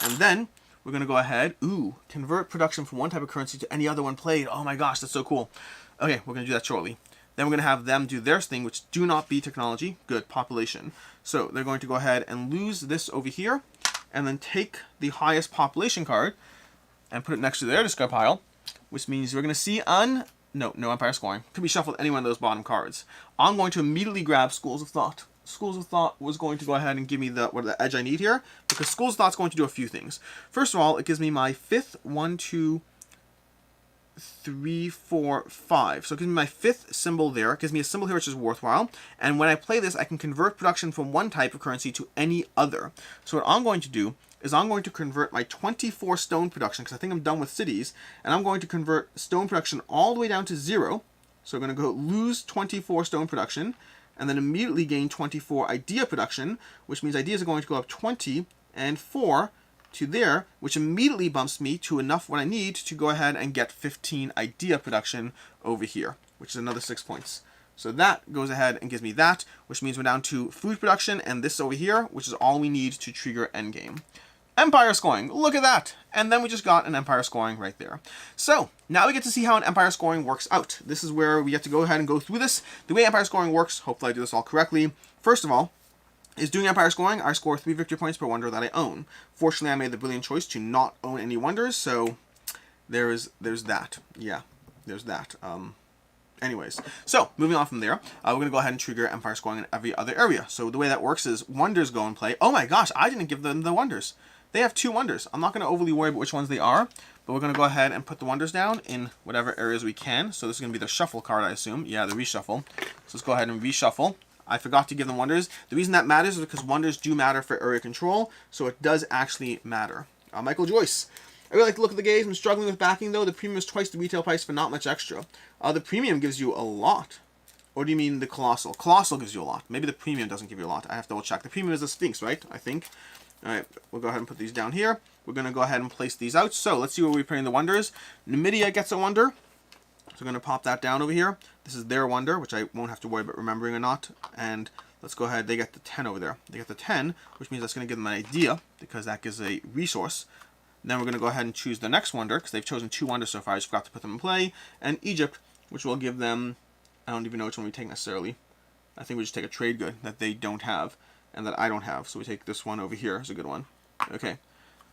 Speaker 1: And then we're going to go ahead, convert production from one type of currency to any other one played. Oh my gosh, that's so cool. Okay, we're going to do that shortly. Then we're going to have them do their thing, which do not be technology. Good, population. So they're going to go ahead and lose this over here, and then take the highest population card and put it next to their discard pile, which means we're going to see no empire scoring. Could be shuffled any one of those bottom cards. I'm going to immediately grab Schools of Thought. Schools of Thought was going to go ahead and give me the edge I need here, because Schools of Thought's going to do a few things. First of all, it gives me my fifth 1, 2, 3, 4, 5. So it gives me my fifth symbol there. It gives me a symbol here which is worthwhile. And when I play this, I can convert production from one type of currency to any other. So what I'm going to do is I'm going to convert my 24 stone production, because I think I'm done with cities, and I'm going to convert stone production all the way down to 0. So we're going to go lose 24 stone production, and then immediately gain 24 idea production, which means ideas are going to go up 20 and 4 to there, which immediately bumps me to enough what I need to go ahead and get 15 idea production over here, which is another 6 points. So that goes ahead and gives me that, which means we're down to food production and this over here, which is all we need to trigger endgame. Empire scoring, look at that. And then we just got an empire scoring right there. So now we get to see how an empire scoring works out. This is where we get to go ahead and go through this. The way empire scoring works, hopefully I do this all correctly. First of all, is doing empire scoring, I score 3 victory points per wonder that I own. Fortunately, I made the brilliant choice to not own any wonders, so there's that. Yeah, there's that. Anyways, so moving on from there, we're going to go ahead and trigger empire scoring in every other area. So the way that works is wonders go and play. Oh my gosh, I didn't give them the wonders. They have 2 wonders. I'm not going to overly worry about which ones they are, but we're going to go ahead and put the wonders down in whatever areas we can. So this is going to be the shuffle card, I assume. Yeah, the reshuffle. So let's go ahead and reshuffle. I forgot to give them wonders. The reason that matters is because wonders do matter for area control, so it does actually matter. Michael Joyce. I really like to look at the games. I'm struggling with backing, though. The premium is twice the retail price for not much extra. The premium gives you a lot. Or do you mean the Colossal? Colossal gives you a lot. Maybe the premium doesn't give you a lot. I have to double check. The premium is the Sphinx, right? I think. All right, we'll go ahead and put these down here. We're going to go ahead and place these out. So let's see where we're putting the wonders. Numidia gets a wonder. So we're going to pop that down over here. This is their wonder, which I won't have to worry about remembering or not. And let's go ahead. They get the 10 over there. They get the 10, which means that's going to give them an idea, because that gives a resource. Then we're going to go ahead and choose the next wonder, because they've chosen 2 wonders so far. I just forgot to put them in play. And Egypt, which will give them, I don't even know which one we take necessarily. I think we just take a trade good that they don't have and that I don't have. So we take this one over here as a good one. Okay.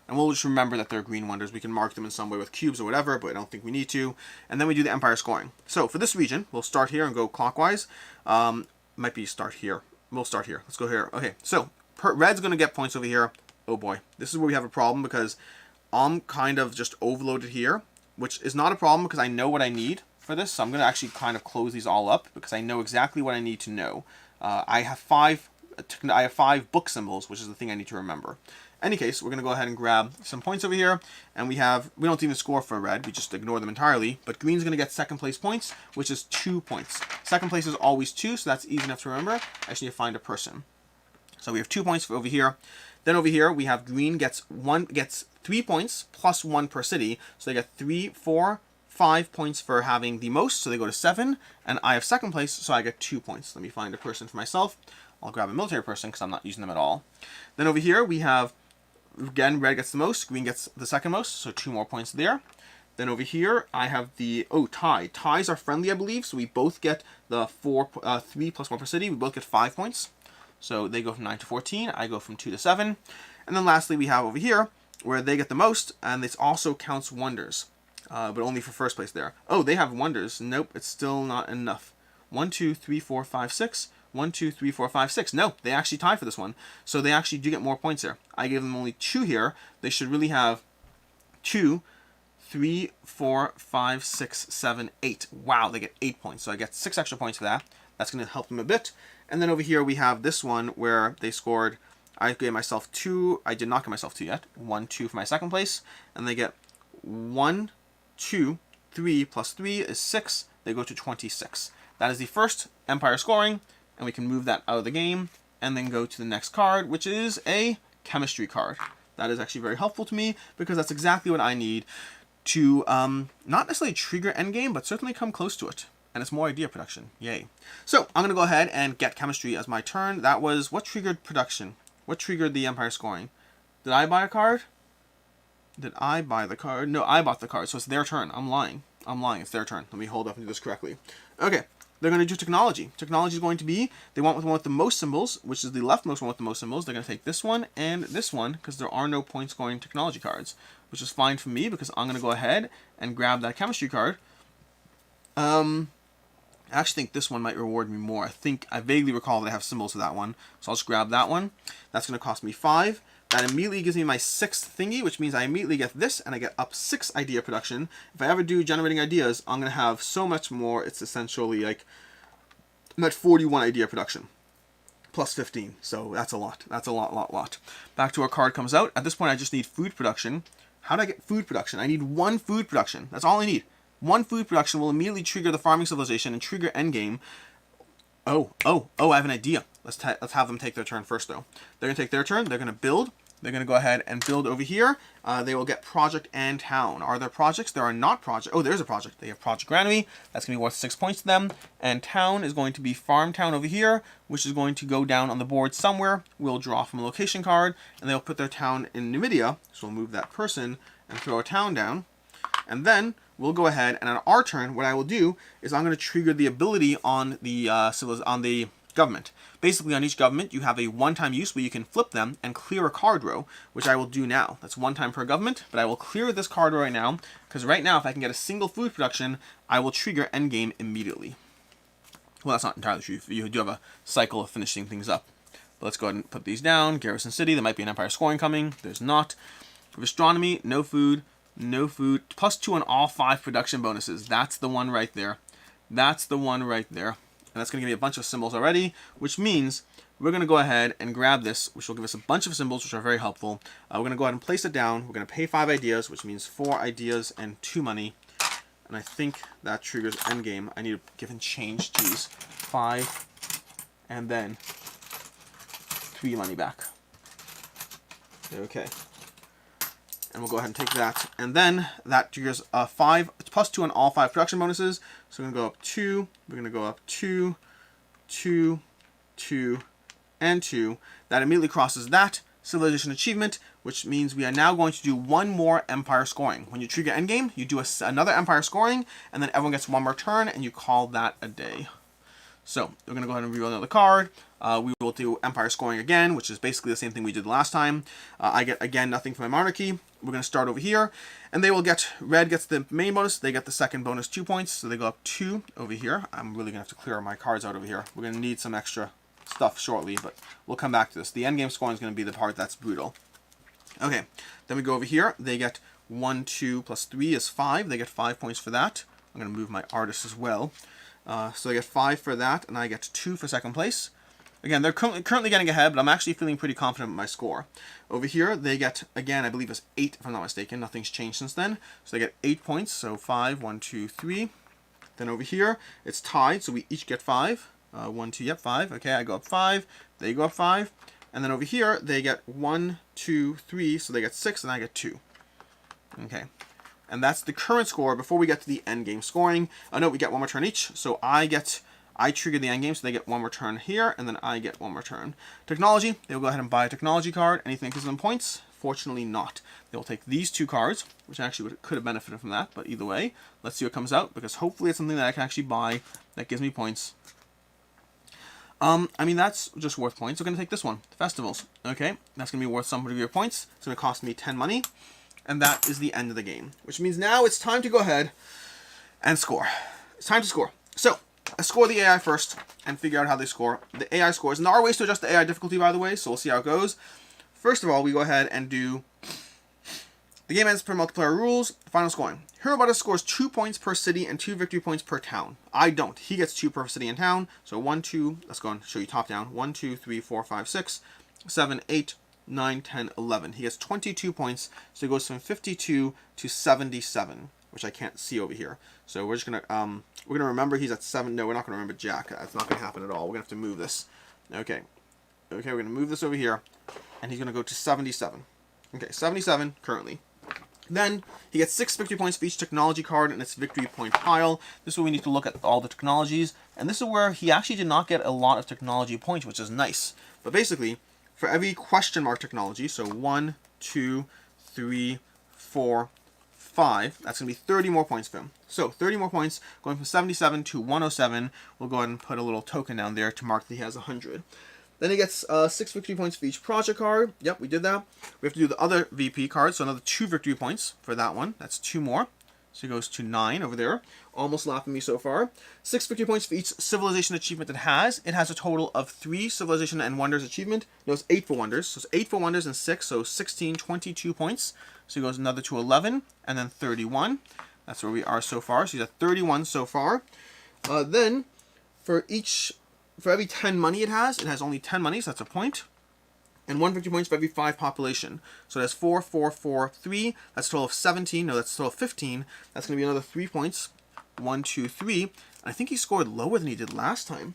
Speaker 1: And we'll just remember that they're green wonders. We can mark them in some way with cubes or whatever, but I don't think we need to. And then we do the empire scoring. So for this region, we'll start here and go clockwise. Might be start here. We'll start here. Let's go here. Okay, so red's going to get points over here. Oh boy. This is where we have a problem, because I'm kind of just overloaded here, which is not a problem because I know what I need for this. So I'm going to actually kind of close these all up because I know exactly what I need to know. I have 5 book symbols, which is the thing I need to remember. Any case, we're going to go ahead and grab some points over here, and we don't even score for red, we just ignore them entirely, but green's going to get second place points, which is 2 points. Second place is always 2, so that's easy enough to remember. I just need to find a person. So we have 2 points for over here. Then over here, we have green gets 3 points plus 1 per city, so they get 3, 4, 5 points for having the most, so they go to 7, and I have second place, so I get 2 points. Let me find a person for myself. I'll grab a military person because I'm not using them at all. Then over here, we have, again, red gets the most, green gets the second most, so 2 more points there. Then over here, I have the, tie. Ties are friendly, I believe, so we both get the 3 plus 1 per city. We both get 5 points. So they go from 9 to 14, I go from 2 to 7. And then lastly, we have over here, where they get the most, and this also counts wonders, but only for first place there. Oh, they have wonders. Nope, it's still not enough. 1, 2, 3, 4, 5, 6. 1, 2, 3, 4, 5, 6. No, they actually tie for this one. So they actually do get more points here. I gave them only 2 here. They should really have 2, 3, 4, 5, 6, 7, 8. Wow, they get 8 points. So I get 6 extra points for that. That's going to help them a bit. And then over here we have this one where they scored, I gave myself 2. I did not give myself 2 yet. 1, 2 for my second place. And they get 1, 2, 3 plus 3 is 6. They go to 26. That is the first empire scoring. And we can move that out of the game and then go to the next card, which is a chemistry card. That is actually very helpful to me because that's exactly what I need to not necessarily trigger endgame, but certainly come close to it. And it's more idea production. Yay. So I'm going to go ahead and get chemistry as my turn. That was what triggered production? What triggered the Empire scoring? Did I buy a card? Did I buy the card? No, I bought the card, so it's their turn. I'm lying. It's their turn. Let me hold up and do this correctly. Okay, they're going to do technology. Technology is going to be, they want the one with the most symbols, which is the leftmost one with the most symbols. They're going to take this one and this one, because there are no point scoring technology cards, which is fine for me, because I'm going to go ahead and grab that chemistry card. I actually think this one might reward me more. I vaguely recall that I have symbols for that one, so I'll just grab that one. That's going to cost me 5. That immediately gives me my 6th thingy, which means I immediately get this, and I get up 6 idea production. If I ever do generating ideas, I'm going to have so much more. It's essentially like, I'm at 41 idea production, plus 15. So that's a lot. That's a lot. Back to our card comes out. At this point, I just need food production. How do I get food production? I need 1 food production. That's all I need. 1 food production will immediately trigger the farming civilization and trigger endgame. Oh, I have an idea. Let's have them take their turn first, though. They're going to take their turn. They're going to build. They're going to go ahead and build over here. They will get project and town. Are there projects? There are not projects. Oh, there's a project. They have project granary. That's going to be worth 6 points to them. And town is going to be farm town over here, which is going to go down on the board somewhere. We'll draw from a location card, and they'll put their town in Numidia. So we'll move that person and throw a town down. And then we'll go ahead, and on our turn, what I will do is I'm going to trigger the ability on the government. Basically, on each government, you have a one-time use where you can flip them and clear a card row, which I will do now. That's 1 time per government, but I will clear this card row right now, because right now, if I can get a single food production, I will trigger endgame immediately. Well, that's not entirely true. You do have a cycle of finishing things up. But let's go ahead and put these down. Garrison City, there might be an Empire scoring coming. There's not. For astronomy, no food. +2 on all 5 production bonuses. That's the one right there. And that's going to give me a bunch of symbols already, which means we're going to go ahead and grab this, which will give us a bunch of symbols, which are very helpful. We're going to go ahead and place it down. We're going to pay 5 ideas, which means 4 ideas and 2 money. And I think that triggers endgame. I need to give and change. Geez. 5 and then 3 money back. Okay. And we'll go ahead and take that. And then that triggers 5 +2 on all 5 production bonuses. So we're going to go up 2. We're going to go up 2, 2, 2, and 2. That immediately crosses that civilization achievement, which means we are now going to do 1 more empire scoring. When you trigger endgame, you do another empire scoring, and then everyone gets 1 more turn, and you call that a day. So we're going to go ahead and reveal another card. We will do empire scoring again, which is basically the same thing we did last time. I get, again, nothing for my monarchy. We're going to start over here, and they will get, red gets the main bonus, they get the second bonus 2 points, so they go up 2 over here. I'm really going to have to clear my cards out over here. We're going to need some extra stuff shortly, but we'll come back to this. The endgame scoring is going to be the part that's brutal. Okay, then we go over here. They get 1, 2, plus 3 is 5. They get 5 points for that. I'm going to move my artist as well. So I get 5 for that, and I get 2 for second place. Again, they're currently getting ahead, but I'm actually feeling pretty confident with my score. Over here, they get, again, I believe it's 8, if I'm not mistaken. Nothing's changed since then. So they get 8 points, so 5, 1, 2, 3. Then over here, it's tied, so we each get 5. 1, 2, yep, 5. Okay, I go up 5. They go up 5. And then over here, they get 1, 2, 3, so they get 6, and I get 2. Okay. And that's the current score before we get to the end game scoring. No, we get 1 more turn each. So I trigger the end game, so they get 1 more turn here, and then I get 1 more turn. Technology, they'll go ahead and buy a technology card. Anything that gives them points? Fortunately not. They'll take these 2 cards, which actually could have benefited from that, but either way, let's see what comes out, because hopefully it's something that I can actually buy that gives me points. I mean, that's just worth points. We're going to take this one, Festivals. Okay, that's going to be worth some degree of points. It's going to cost me 10 money. And that is the end of the game, which means now it's time to go ahead and score. It's time to score. So, I score the AI first and figure out how they score. The AI scores. And there are ways to adjust the AI difficulty, by the way, so we'll see how it goes. First of all, we go ahead and do the game ends per multiplayer rules, final scoring. Herobota scores 2 points per city and 2 victory points per town. I don't. He gets 2 per city and town. So 1, 2, let's go and show you top down. 1, 2, 3, 4, 5, 6, 7, 8, 9, 10, 11. He gets 22 points, so he goes from 52 to 77, which I can't see over here. So we're just gonna remember he's at 7. No, we're not gonna remember Jack. That's not gonna happen at all. We're gonna have to move this. Okay, we're gonna move this over here, and he's gonna go to 77. Okay, 77 currently. Then he gets 6 victory points for each technology card in its victory point pile. This is where we need to look at all the technologies, and this is where he actually did not get a lot of technology points, which is nice. But basically, For every question mark technology, so 1, 2, 3, 4, 5, that's going to be 30 more points for him. So 30 more points, going from 77 to 107. We'll go ahead and put a little token down there to mark that he has 100. Then he gets 6 victory points for each project card. Yep, we did that. We have to do the other VP card, so another 2 victory points for that one. That's 2 more. So he goes to 9 over there. Almost laughing at me so far. 6 victory points for each civilization achievement it has. It has a total of 3 civilization and wonders achievement. No, it's 8 for wonders. So it's 8 for wonders and 6, so 16, 22 points. So he goes another to 11, and then 31. That's where we are so far. So he's at 31 so far. Then, for every 10 money it has only 10 money, so that's a point. And 1 victory points for every 5 population. So it has 4, 4, 4, 3. That's a total of 17. No, that's a total of 15. That's going to be another 3 points. 1, 2, 3. And I think he scored lower than he did last time.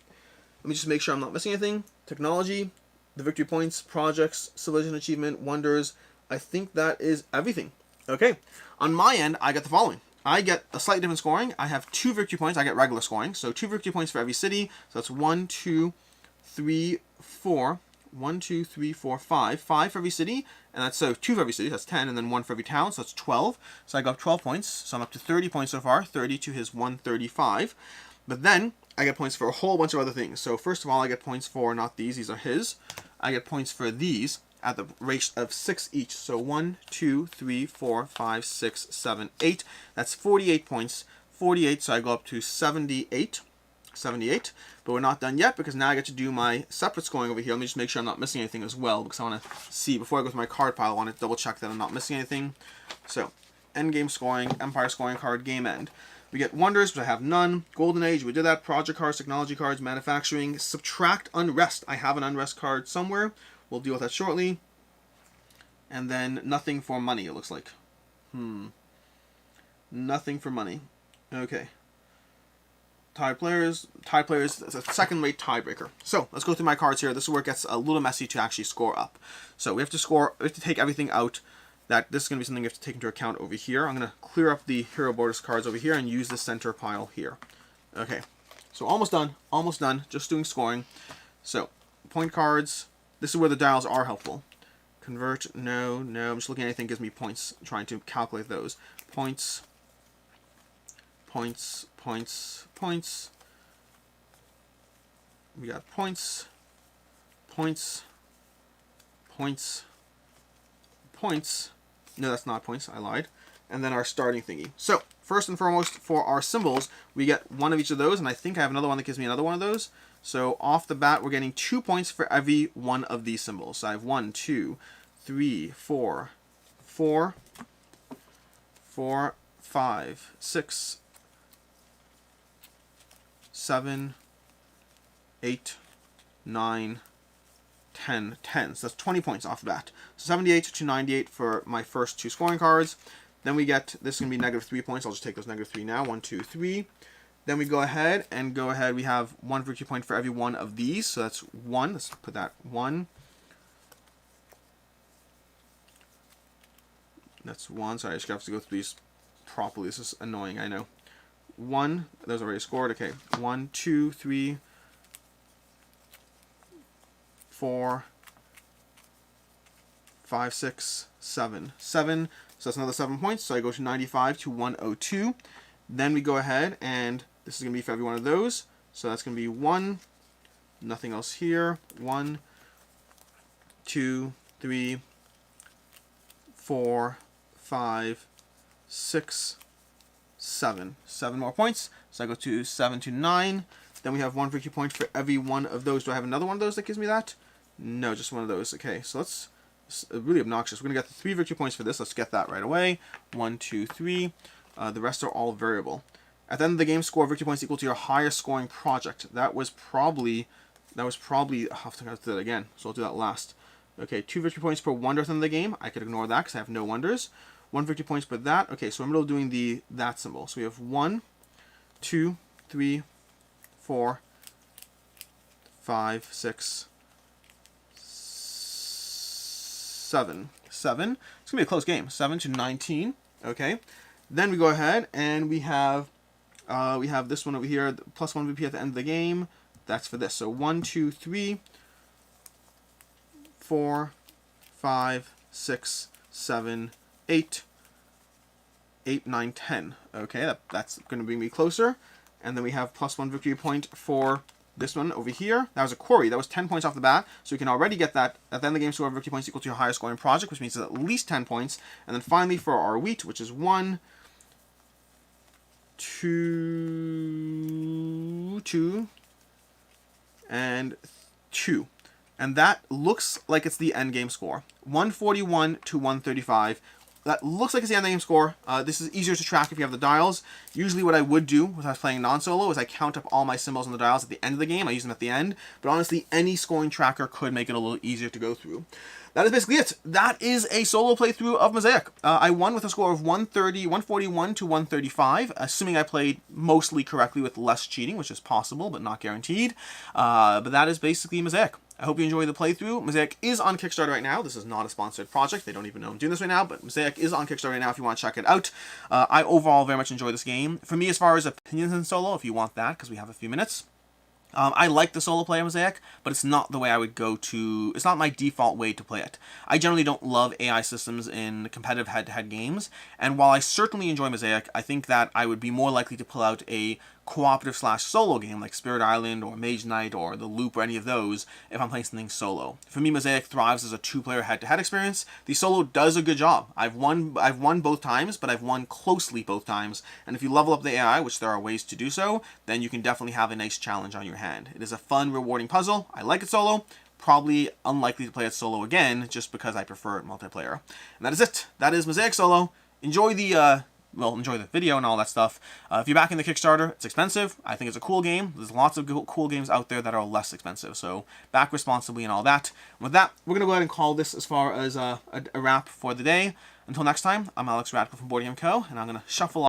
Speaker 1: Let me just make sure I'm not missing anything. Technology, the victory points, projects, civilization achievement, wonders. I think that is everything. Okay. On my end, I get the following. I get a slightly different scoring. I have 2 victory points. I get regular scoring. So 2 victory points for every city. So that's 1, 2, 3, 4. 1, 2, 3, 4, 5. 5 for every city, and that's so 2 for every city, that's 10, and then 1 for every town, so that's 12. So I got 12 points, so I'm up to 30 points so far, 30 to his 135. But then I get points for a whole bunch of other things. So first of all, I get points for, not these are his. I get points for these at the rate of 6 each. So 1, 2, 3, 4, 5, 6, 7, 8. That's 48 points. 48, so I go up to 78. But we're not done yet, because now I get to do my separate scoring over here. Let me just make sure I'm not missing anything as well, because I want to see, before I go through my card pile, I want to double check that I'm not missing anything. So, end game scoring, empire scoring card, game end. We get wonders, which I have none. Golden age, we did that. Project cards, technology cards, manufacturing. Subtract unrest. I have an unrest card somewhere. We'll deal with that shortly. And then nothing for money, it looks like. Nothing for money. Okay. Tie players, it's a second-rate tiebreaker. So, let's go through my cards here. This is where it gets a little messy to actually score up. So, we have to take everything out. This is going to be something we have to take into account over here. I'm going to clear up the hero borders cards over here and use the center pile here. Okay, so almost done, just doing scoring. So, point cards, this is where the dials are helpful. Convert, no, I'm just looking at anything that gives me points, trying to calculate those. Points. We got points. No, that's not points. I lied. And then our starting thingy. So, first and foremost, for our symbols, we get one of each of those, and I think I have another one that gives me another one of those. So, off the bat, we're getting 2 points for every one of these symbols. So, I have 1, 2, 3, 4, 5, 6, 7, 8, 9, 10. So that's 20 points off the bat. So 78 to 98 for my first 2 scoring cards. Then we get, this is going to be negative 3 points. I'll just take those negative 3 now. 1, 2, 3. Then we go ahead, we have 1 victory point for every one of these. So that's 1. Let's put that 1. That's 1. Sorry, I just have to go through these properly. This is annoying, I know. 1, those already scored. Okay, 1, 2, 3, 4, 5, 6, 7. 7, so that's another 7 points. So I go to 95 to 102. Then we go ahead, and this is going to be for every one of those. So that's going to be 1, nothing else here. 1, 2, 3, 4, 5, 6, 7. 7 more points. So I go to 7 to 9. Then we have 1 victory point for every one of those. Do I have another one of those that gives me that? No, just one of those. Okay, so it's really obnoxious. We're going to get the 3 victory points for this. Let's get that right away. 1, 2, 3. The rest are all variable. At the end of the game, score victory points equal to your highest scoring project. That was probably, I'll have to do that again, so I'll do that last. Okay, 2 victory points per wonder at the end of the game. I could ignore that because I have no wonders. 1 victory points per that. Okay, so I'm still doing that symbol. So we have 1, 2, 3, 4, 5, 6, 7. 7. It's going to be a close game. 7 to 19. Okay. Then we go ahead and we have this one over here, plus 1 VP at the end of the game. That's for this. So 1, 2, 3, 4, 5, 6, 7, 8, 8, 9, 10. Okay, that's going to bring me closer. And then we have +1 victory point for this one over here. That was a quarry. That was 10 points off the bat. So you can already get that. At the end of the game, score victory points equal to your highest scoring project, which means it's at least 10 points. And then finally for our wheat, which is 1, 2, 2, and 2. And that looks like it's the end game score. 141 to 135. That looks like it's the end game score. This is easier to track if you have the dials. Usually what I would do when I was playing non-solo is I count up all my symbols on the dials at the end of the game. I use them at the end. But honestly, any scoring tracker could make it a little easier to go through. That is basically it. That is a solo playthrough of Mosaic. I won with a score of 141 to 135, assuming I played mostly correctly with less cheating, which is possible, but not guaranteed. But that is basically Mosaic. I hope you enjoyed the playthrough. Mosaic is on Kickstarter right now. This is not a sponsored project. They don't even know I'm doing this right now, but Mosaic is on Kickstarter right now if you want to check it out. I overall very much enjoy this game. For me, as far as opinions in solo, if you want that, because we have a few minutes, I like the solo play of Mosaic, but it's not the way I would go to... It's not my default way to play it. I generally don't love AI systems in competitive head-to-head games, and while I certainly enjoy Mosaic, I think that I would be more likely to pull out a cooperative/solo game like Spirit Island or Mage Knight or The Loop or any of those if I'm playing something solo. For me, Mosaic thrives as a two-player head-to-head experience. The solo does a good job. I've won both times, but I've won closely both times. And if you level up the AI, which there are ways to do so, then you can definitely have a nice challenge on your hand. It is a fun, rewarding puzzle. I like it solo. Probably unlikely to play it solo again, just because I prefer it multiplayer. And that is it. That is Mosaic Solo. Enjoy the video and all that stuff. If you're backing the Kickstarter, it's expensive. I think it's a cool game. There's lots of cool games out there that are less expensive, so back responsibly and all that. And with that, we're going to go ahead and call this as far as a wrap for the day. Until next time, I'm Alex Radcliffe from Board Game Co., and I'm going to shuffle